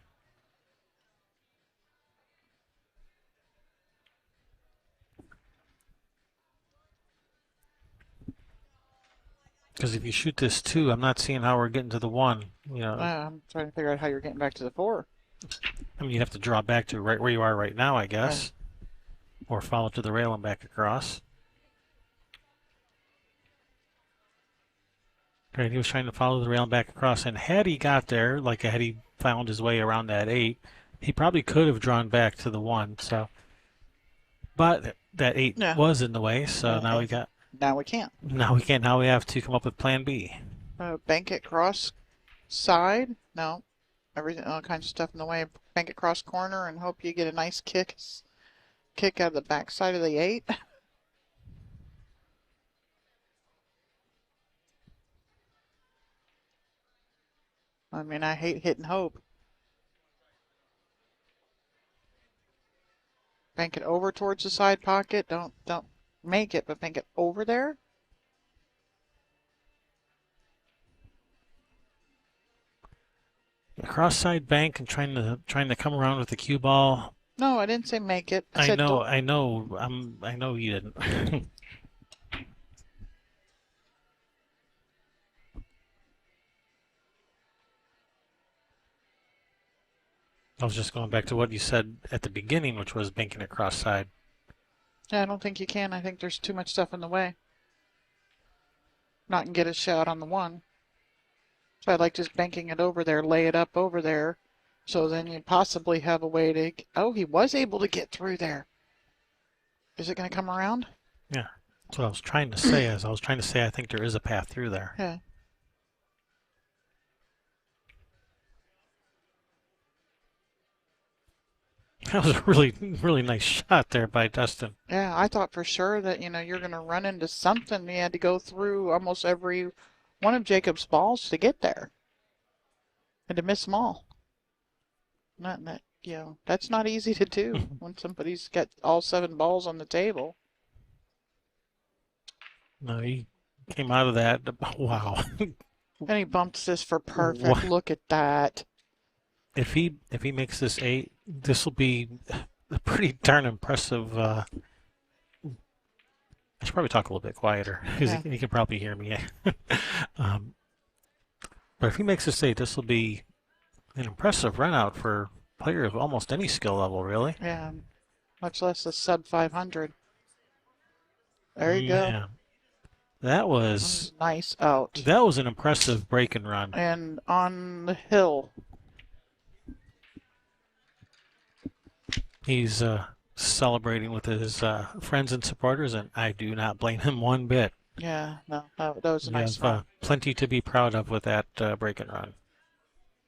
Because if you shoot this 2, I'm not seeing how we're getting to the 1. You know, I'm trying to figure out how you're getting back to the 4. I mean, you have to draw back to right where you are right now, I Yeah. guess. Or follow to the rail and back across. Right, he was trying to follow the rail and back across, and had he got there, like had he found his way around that 8, he probably could have drawn back to the 1. So, but that 8 Yeah. was in the way, so now we can't. Now we can't. Now we have to come up with Plan B. Bank it cross side. No, everything, all kinds of stuff in the way. Bank it cross corner and hope you get a nice kick out of the back side of the 8. I mean, I hate hitting hope. Bank it over towards the side pocket. Don't make it, but bank it over there. Cross side bank and trying to come around with the cue ball. No, I didn't say make it. I I said know, don't. I know, I know you didn't. I was just going back to what you said at the beginning, which was banking it cross side. Yeah, I don't think you can. I think there's too much stuff in the way. Not and get a shot on the 1. So I like just banking it over there, lay it up over there. So then you possibly have a way to. Oh, he was able to get through there. Is it going to come around? Yeah, that's what I was trying to say. As I was trying to say, I think there is a path through there. Yeah. That was a really nice shot there by Dustin. Yeah, I thought for sure that, you're going to run into something. You had to go through almost every one of Jacob's balls to get there. And to miss them all. Not that, that's not easy to do when somebody's got all 7 balls on the table. No, he came out of that. Wow. And he bumps this for perfect. What? Look at that. If he makes this 8, this will be a pretty darn impressive. I should probably talk a little bit quieter because Yeah. he can probably hear me. But if he makes this 8, this will be an impressive run out for a player of almost any skill level, really. Yeah, much less a sub 500. There you go. Yeah. That was Nice out. that was an impressive break and run. And on the hill. He's celebrating with his friends and supporters, and I do not blame him one bit. Yeah, no, that was a You nice have run. plenty to be proud of with that break and run.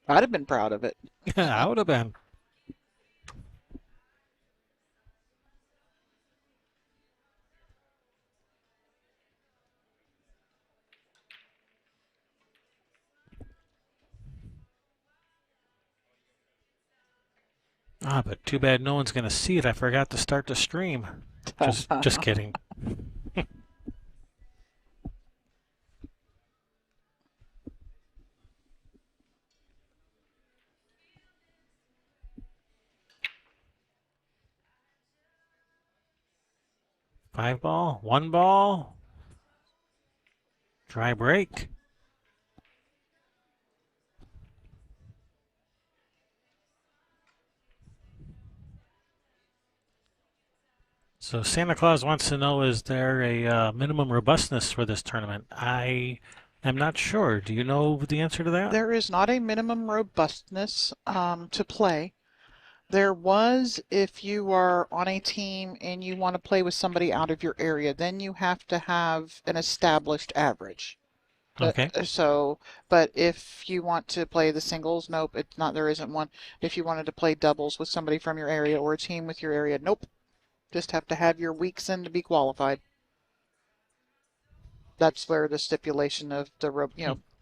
I'd have been proud of it. I would have been. Ah, but too bad no one's going to see it. I forgot to start the stream. Just kidding. Five ball, 1 ball. Dry break. So Santa Claus wants to know, is there a minimum robustness for this tournament? I am not sure. Do you know the answer to that? There is not a minimum robustness to play. There was if you are on a team and you want to play with somebody out of your area, then you have to have an established average. Okay. But if you want to play the singles, nope, it's not. There isn't one. If you wanted to play doubles with somebody from your area or a team with your area, nope. Just have to have your weeks in to be qualified. That's where the stipulation of the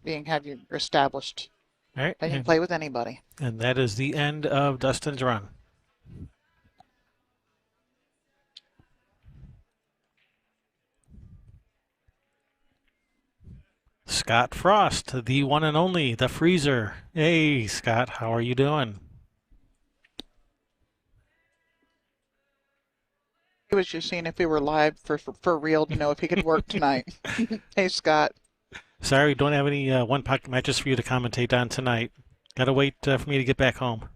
being have you established. All right. And you can play with anybody. And that is the end of Dustin's run. Scott Frost, the one and only, the freezer. Hey, Scott, how are you doing? He was just seeing if we were live for real to know if he could work tonight. Hey, Scott. Sorry, we don't have any one pocket matches for you to commentate on tonight. Gotta wait for me to get back home.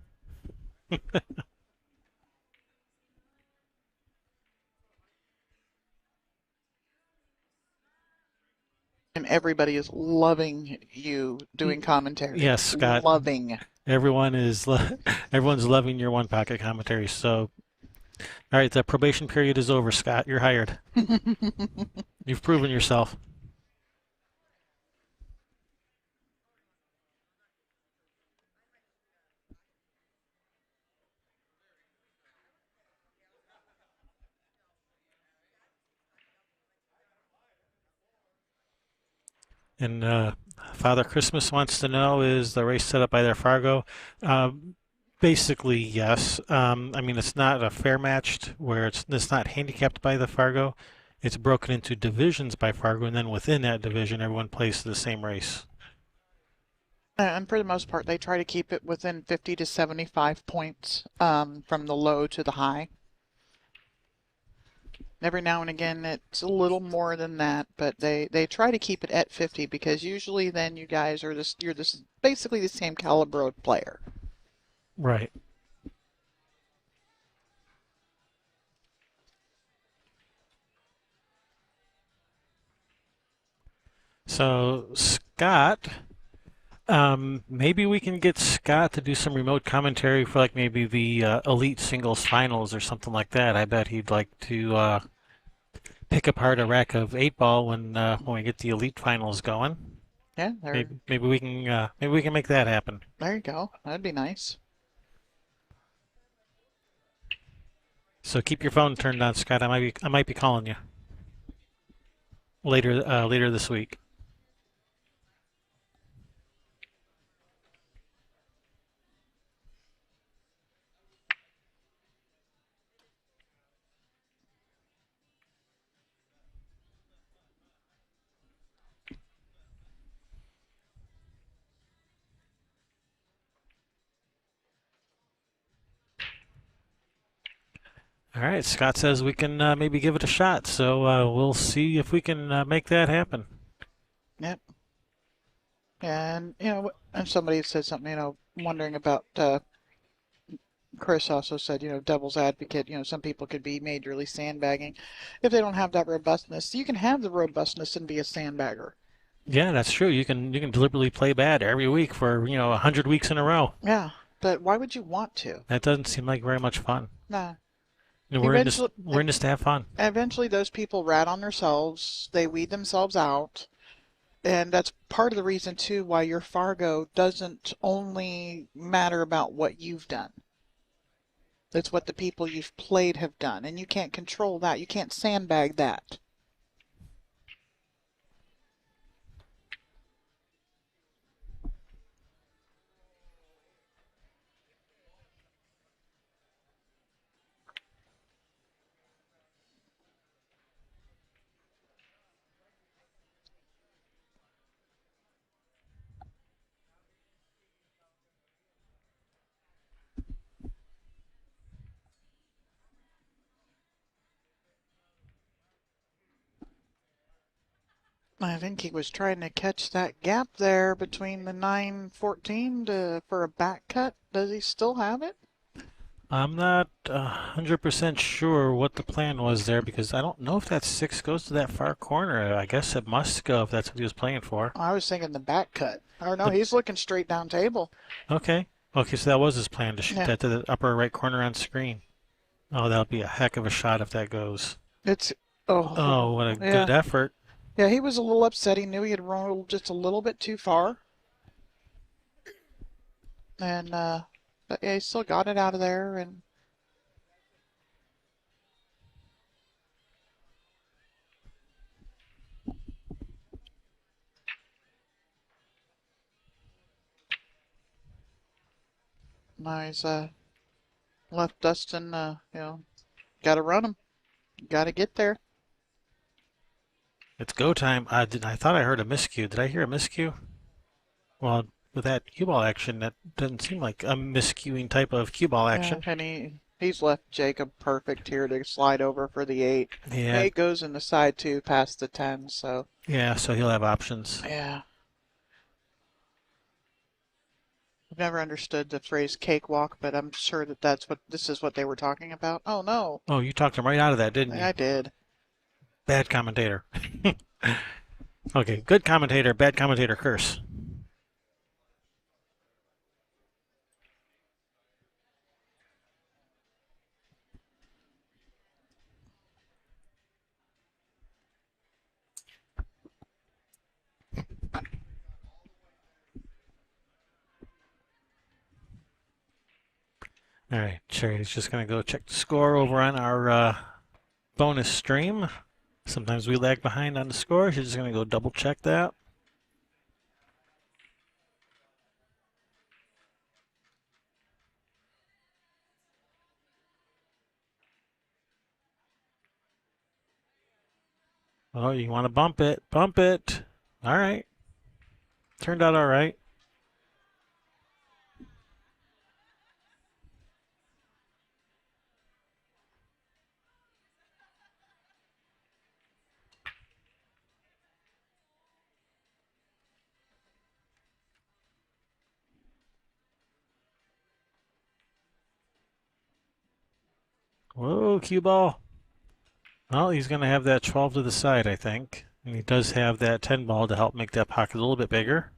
And everybody is loving you doing commentary. Yes, Scott. Loving. Everyone is everyone's loving your one pocket commentary. So, all right, the probation period is over, Scott. You're hired. You've proven yourself. And Father Christmas wants to know, is the race set up by their Fargo? Um, Basically, yes. I mean, it's not a fair match where it's not handicapped by the Fargo. It's broken into divisions by Fargo, and then within that division, everyone plays the same race. And for the most part, they try to keep it within 50 to 75 points from the low to the high. Every now and again, it's a little more than that, but they try to keep it at 50 because usually then you guys are you're this basically the same caliber of player. Right. So, Scott, maybe we can get Scott to do some remote commentary for like maybe the Elite Singles Finals or something like that. I bet he'd like to pick apart a rack of 8-ball when we get the Elite Finals going. Yeah, Maybe we can make that happen. there you go. That'd be nice. So keep your phone turned on, Scott. I might be calling you later this week. All right, Scott says we can maybe give it a shot, so we'll see if we can make that happen. Yep. And and somebody said something, wondering about Chris also said, devil's advocate, some people could be majorly sandbagging if they don't have that robustness. You can have the robustness and be a sandbagger. Yeah, that's true. You can deliberately play bad every week for 100 weeks in a row. Yeah, but why would you want to? That doesn't seem like very much fun. Nah. We're in this to have fun. Eventually, those people rat on themselves. They weed themselves out. And that's part of the reason, too, why your Fargo doesn't only matter about what you've done. It's what the people you've played have done. And you can't control that. You can't sandbag that. I think he was trying to catch that gap there between the 914 for a back cut. Does he still have it? I'm not 100% sure what the plan was there because I don't know if that 6 goes to that far corner. I guess it must go if that's what he was playing for. I was thinking the back cut. Or no, he's looking straight down table. Okay. Okay, so that was his plan to shoot Yeah. that to the upper right corner on screen. Oh, that'll be a heck of a shot if that goes. It's Oh, what a good effort. Yeah, he was a little upset. He knew he had rolled just a little bit too far. And but yeah, he still got it out of there and now he's left Dustin gotta run him. Gotta get there. It's go time. I thought I heard a miscue. Did I hear a miscue? Well, with that cue ball action, that doesn't seem like a miscuing type of cue ball action. And He's left Jacob perfect here to slide over for the 8. Yeah, 8 goes in the side 2 past the 10, so yeah. So he'll have options. yeah. I've never understood the phrase cakewalk, but I'm sure that this is what they were talking about. Oh no, Oh, you talked him right out of that, didn't you? I did. Bad commentator. Okay, good commentator, bad commentator curse. All right, Sherry's just going to go check the score over on our bonus stream. Sometimes we lag behind on the score. She's just going to go double check that. Oh, you want to bump it? Bump it. All right. Turned out all right. Whoa, cue ball. Well, he's going to have that 12 to the side, I think. And he does have that 10 ball to help make that pocket a little bit bigger.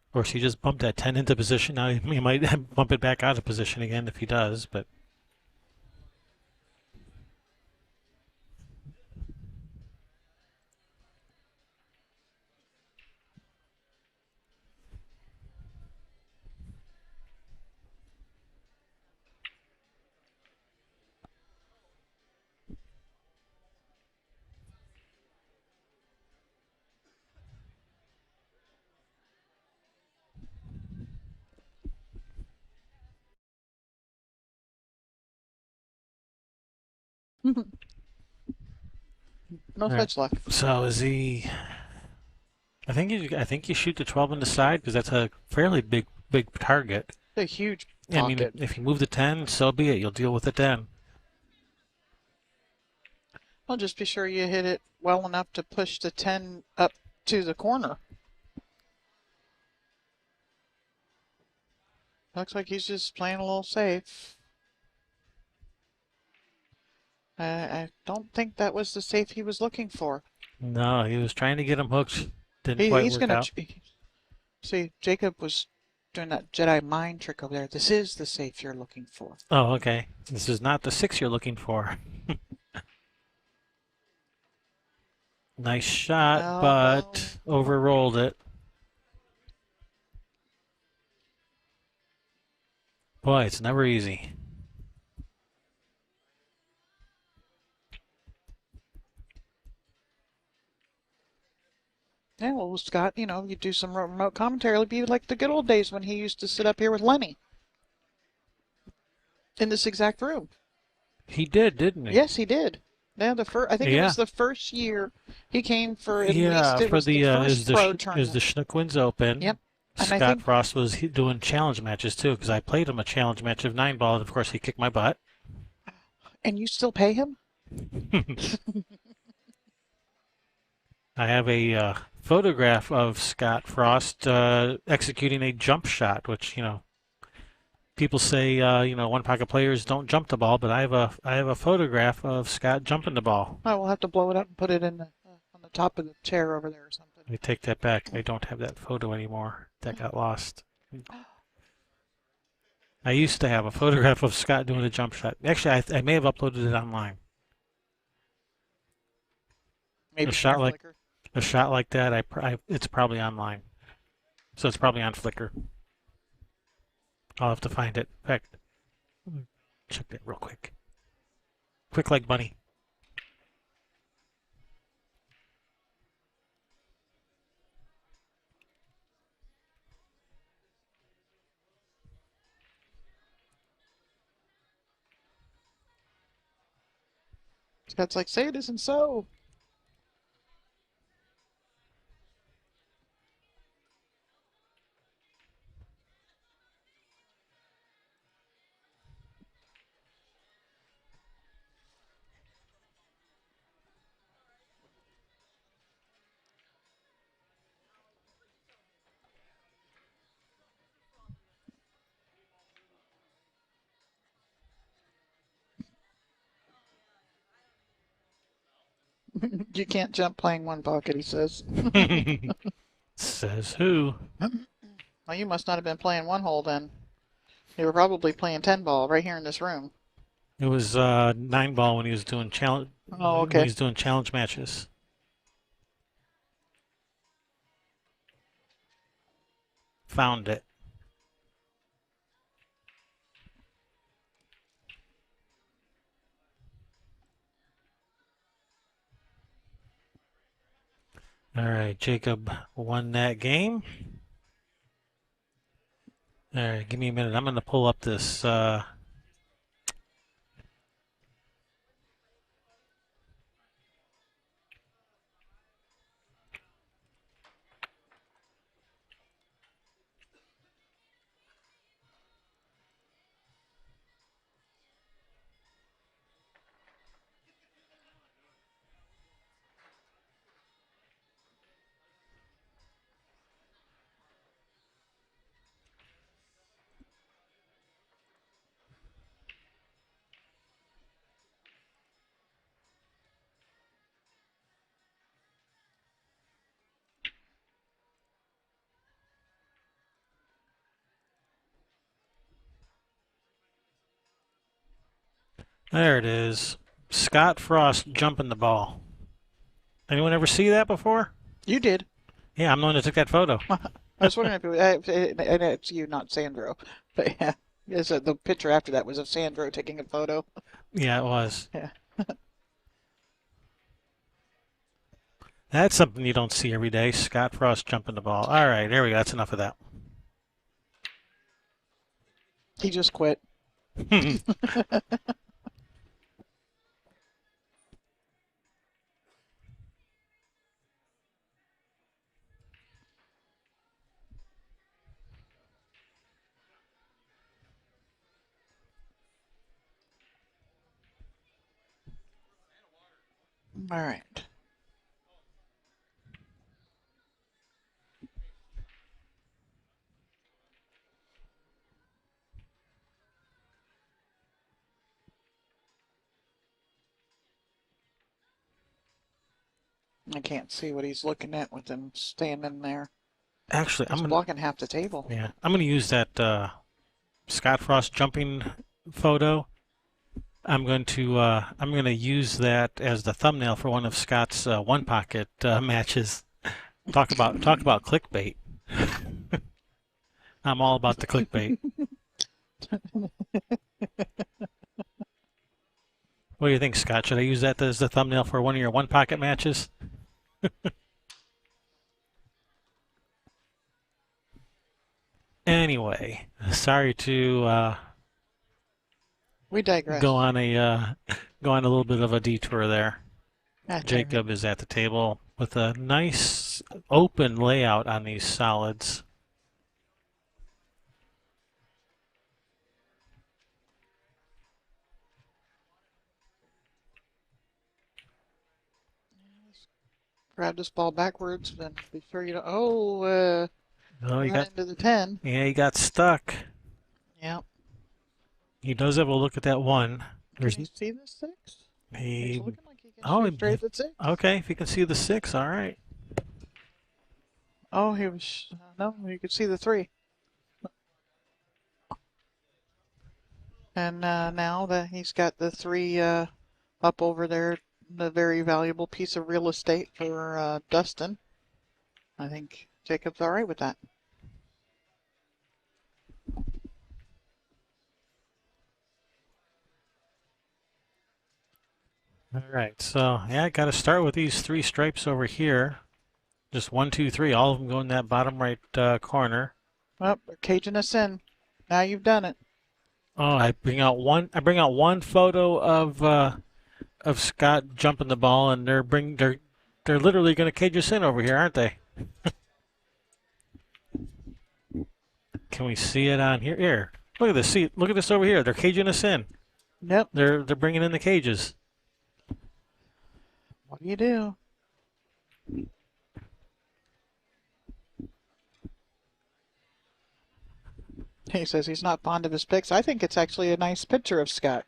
Of course, he just bumped that 10 into position. Now he might bump it back out of position again if he does, but No all right. such luck. So is he? I think you shoot the 12 in the side because that's a fairly big target. A huge I mean, pocket. if you move the 10, so be it. You'll deal with the 10. Well, just be sure you hit it well enough to push the 10 up to the corner. Looks like he's just playing a little safe. I don't think that was the safe he was looking for. No, he was trying to get him hooked. Didn't quite He's work gonna out. see. Jacob was doing that Jedi mind trick over there. This is the safe you're looking for. Oh, okay. This is not the 6 you're looking for. Nice shot, No, but no. overrolled it. Boy, it's never easy. Yeah, well, Scott, you do some remote commentary. It'll be like the good old days when he used to sit up here with Lenny in this exact room. He did, didn't he? Yes, he did. Yeah, I think it Yeah. was the first year he came for at Yeah, least it for was the first pro tournament. is the Chinook Wins Open. Yep. And I Scott think Frost was doing challenge matches too, because I played him a challenge match of 9 ball, and of course he kicked my butt. and you still pay him? I have a photograph of Scott Frost executing a jump shot, which people say one pocket players don't jump the ball, but I have a photograph of Scott jumping the ball. I will have to blow it up and put it in on the top of the chair over there or something. Let me take that back. I don't have that photo anymore. That got lost. I used to have a photograph of Scott doing a jump shot. Actually, I may have uploaded it online. Maybe A shot like Flickr. a shot like that, it's probably online. So it's probably on Flickr. I'll have to find it. In fact, let me check that real quick. Quick like bunny. Scott's like, say it isn't so. You can't jump playing one pocket, he says. Says who? Well, you must not have been playing one hole then. You were probably playing 10 ball right here in this room. It was 9 ball when he was doing challenge Oh, when okay. he's doing challenge matches. Found it. All right, Jacob won that game. All right, give me a minute. I'm going to pull up this. There it is. Scott Frost jumping the ball. Anyone ever see that before? You did. Yeah, I'm the one that took that photo. I was wondering if and it's you, not Sandro. But yeah, the picture after that was of Sandro taking a photo. Yeah, it was. Yeah. That's something you don't see every day. Scott Frost jumping the ball. All right, there we go. That's enough of that. He just quit. All right. I can't see what he's looking at with him standing there. Actually, He's blocking half the table. yeah, I'm gonna use that Scott Frost jumping photo. I'm gonna use that as the thumbnail for one of Scott's one pocket matches. Talk about clickbait. I'm all about the clickbait. What do you think, Scott? Should I use that as the thumbnail for one of your one pocket matches? Anyway, sorry to We digress. go on a little bit of a detour there. That's Jacob is at the table with a nice open layout on these solids. Grab this ball backwards, then be sure you don't. Oh, Oh, he run got into the 10. yeah, he got stuck. Yep. He does have a look at that one. Can you see the 6? He's He looking like he can oh, shoot straight at 6. okay. If you can see the 6, all right. Oh, he was. No, you could see the 3. And now that he's got the 3 up over there, the very valuable piece of real estate for Dustin, I think Jacob's all right with that. All right. So yeah, I got to start with these 3 stripes over here. Just 1, 2, 3. All of them go in that bottom right corner. Well, they're caging us in. Now you've done it. Oh, I bring out one photo of Scott jumping the ball, and they're literally going to cage us in over here, aren't they? Can we see it on here? Here, look at this. See, look at this over here. They're caging us in. Yep. They're bringing in the cages. What do you do? He says he's not fond of his picks. I think it's actually a nice picture of Scott.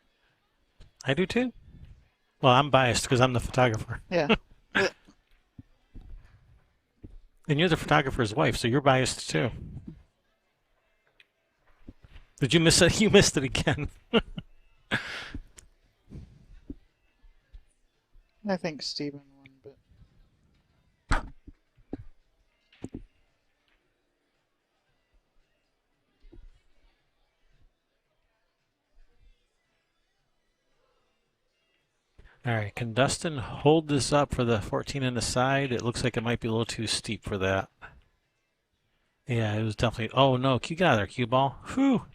I do too. Well, I'm biased because I'm the photographer. Yeah. And you're the photographer's wife, so you're biased too. Did you miss it? You missed it again. I think Steven won, but All right, can Dustin hold this up for the 14 in the side? It looks like it might be a little too steep for that. Yeah, it was definitely. Oh no, get out of there, cue ball. Whew.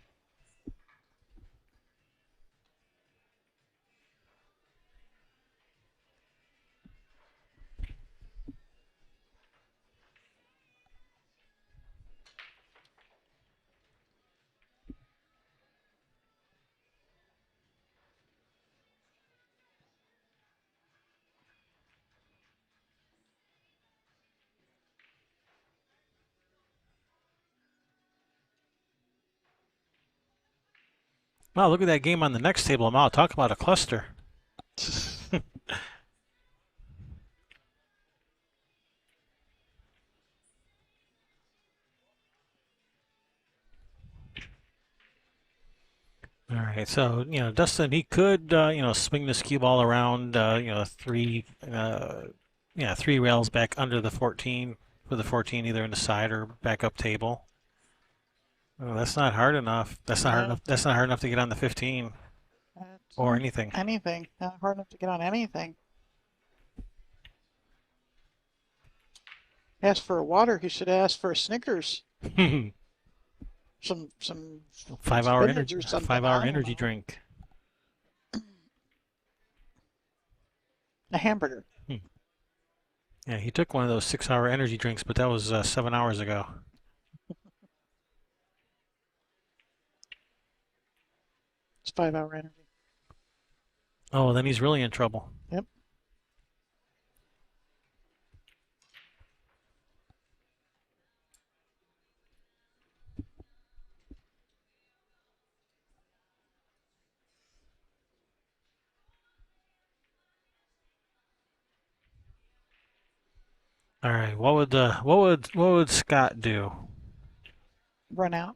Wow, look at that game on the next table. I'm out. Talk about a cluster. All right, so Dustin, he could swing this cue ball around three rails back under the 14 for the 14 either in the side or back up table. Oh, that's not hard enough. That's not hard enough. That's not hard enough to get on the 15 or anything. anything. Not hard enough to get on anything. Asked for a water. He should have asked for a Snickers. Some 5 hour spinach energy or something. 5 hour I don't energy know. drink. A hamburger. Yeah, he took one of those 6 hour energy drinks, but that was 7 hours ago. It's 5 hour energy. Oh, then he's really in trouble. Yep. All right, what would Scott do? Run out.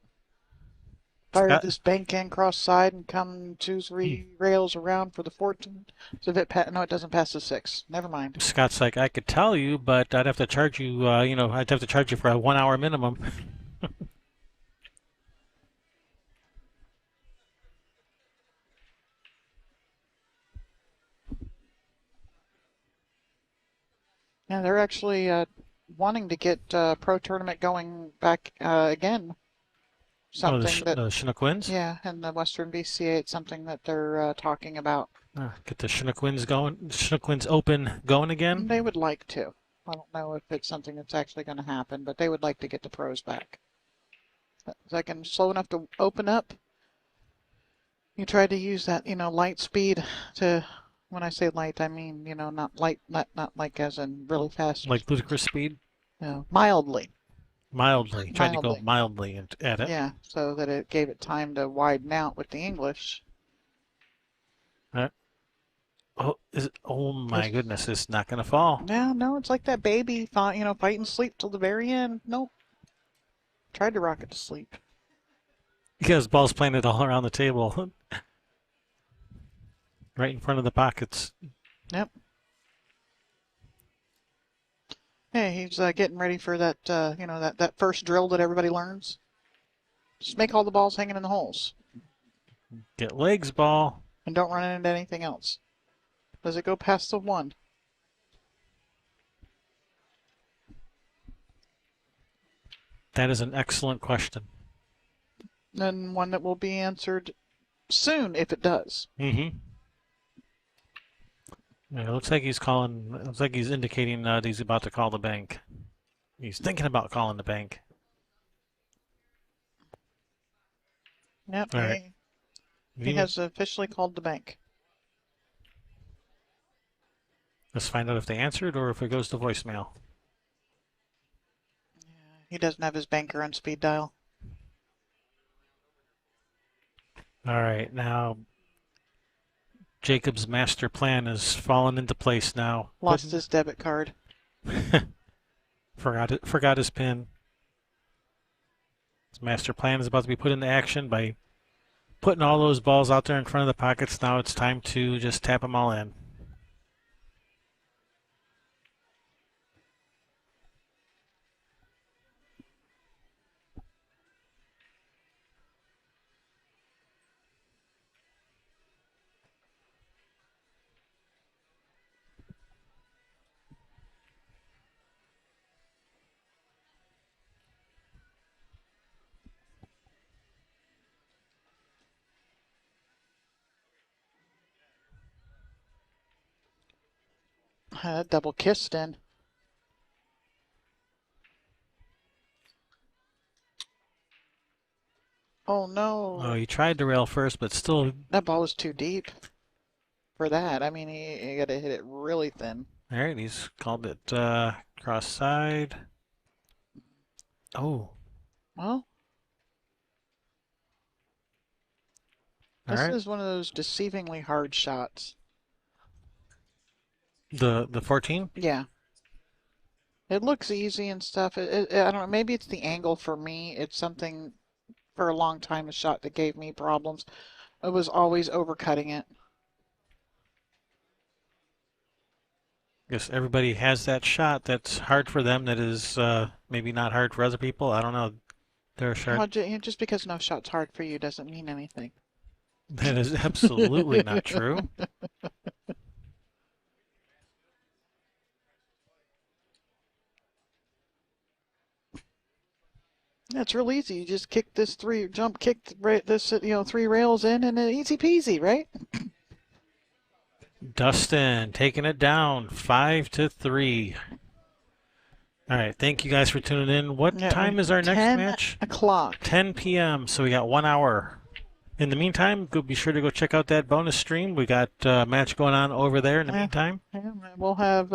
Fire Scott, this bank in cross side and come 2-3 rails around for the 14. So if it no, it doesn't pass the 6. Never mind. Scott's like, I could tell you, but I'd have to charge you. I'd have to charge you for a 1 hour minimum. Yeah, they're actually wanting to get pro tournament going back again. Something that the Chinook wins. yeah, in the Western BCA, it's something that they're talking about. Get the Chinook wins going. Chinook wins open going again. They would like to. I don't know if it's something that's actually going to happen, but they would like to get the pros back. Is that going slow enough to open up? You tried to use that, light speed to. When I say light, I mean, not light, not like as in really fast. Like ludicrous speed. No, mildly. Mildly. Tried to go Mildly. mildly at it. Yeah, so that it gave it time to widen out with the English. Oh my goodness! It's not gonna fall. No, it's like that baby, fight and sleep till the very end. Nope. Tried to rock it to sleep. Because ball's planted all around the table, right in front of the pockets. Yep. Hey, he's getting ready for that, that first drill that everybody learns. Just make all the balls hanging in the holes. Get legs, ball. And don't run into anything else. Does it go past the 1? That is an excellent question. And one that will be answered soon if it does. Mm-hmm. Yeah, it looks like he's calling. It looks like he's indicating that he's about to call the bank. He's thinking about calling the bank. Yep, All right. he has officially called the bank. Let's find out if they answered or if it goes to voicemail. He doesn't have his banker on speed dial. All right, now Jacob's master plan has fallen into place now. Lost his debit card. Forgot his pin. His master plan is about to be put into action by putting all those balls out there in front of the pockets. Now it's time to just tap them all in. Double kissed in. Oh no. Oh, he tried to rail first, but still. That ball was too deep for that. I mean, he got to hit it really thin. All right, he's called it cross side. Oh. Well, this is one of those deceivingly hard shots. The 14? Yeah. It looks easy and stuff. I don't know. Maybe it's the angle for me. It's something for a long time, a shot that gave me problems. I was always overcutting it. Guess everybody has that shot that's hard for them that is maybe not hard for other people. I don't know. They're Well, sharp. just because no shot's hard for you doesn't mean anything. That is absolutely not true. Yeah, it's real easy. You just kick this this 3 rails in, and easy peasy, right? Dustin taking it down 5-3. All right, thank you guys for tuning in. What time is our next match? 10 o'clock. 10 p.m. So we got 1 hour. In the meantime, be sure to go check out that bonus stream. We got a match going on over there in the meantime. Yeah, we'll have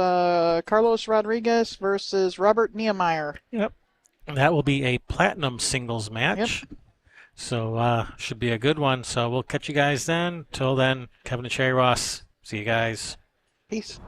Carlos Rodriguez versus Robert Niemeyer. Yep. That will be a platinum singles match. Yep. So should be a good one. So we'll catch you guys then. Till then, Kevin and Cherry Ross. See you guys. Peace.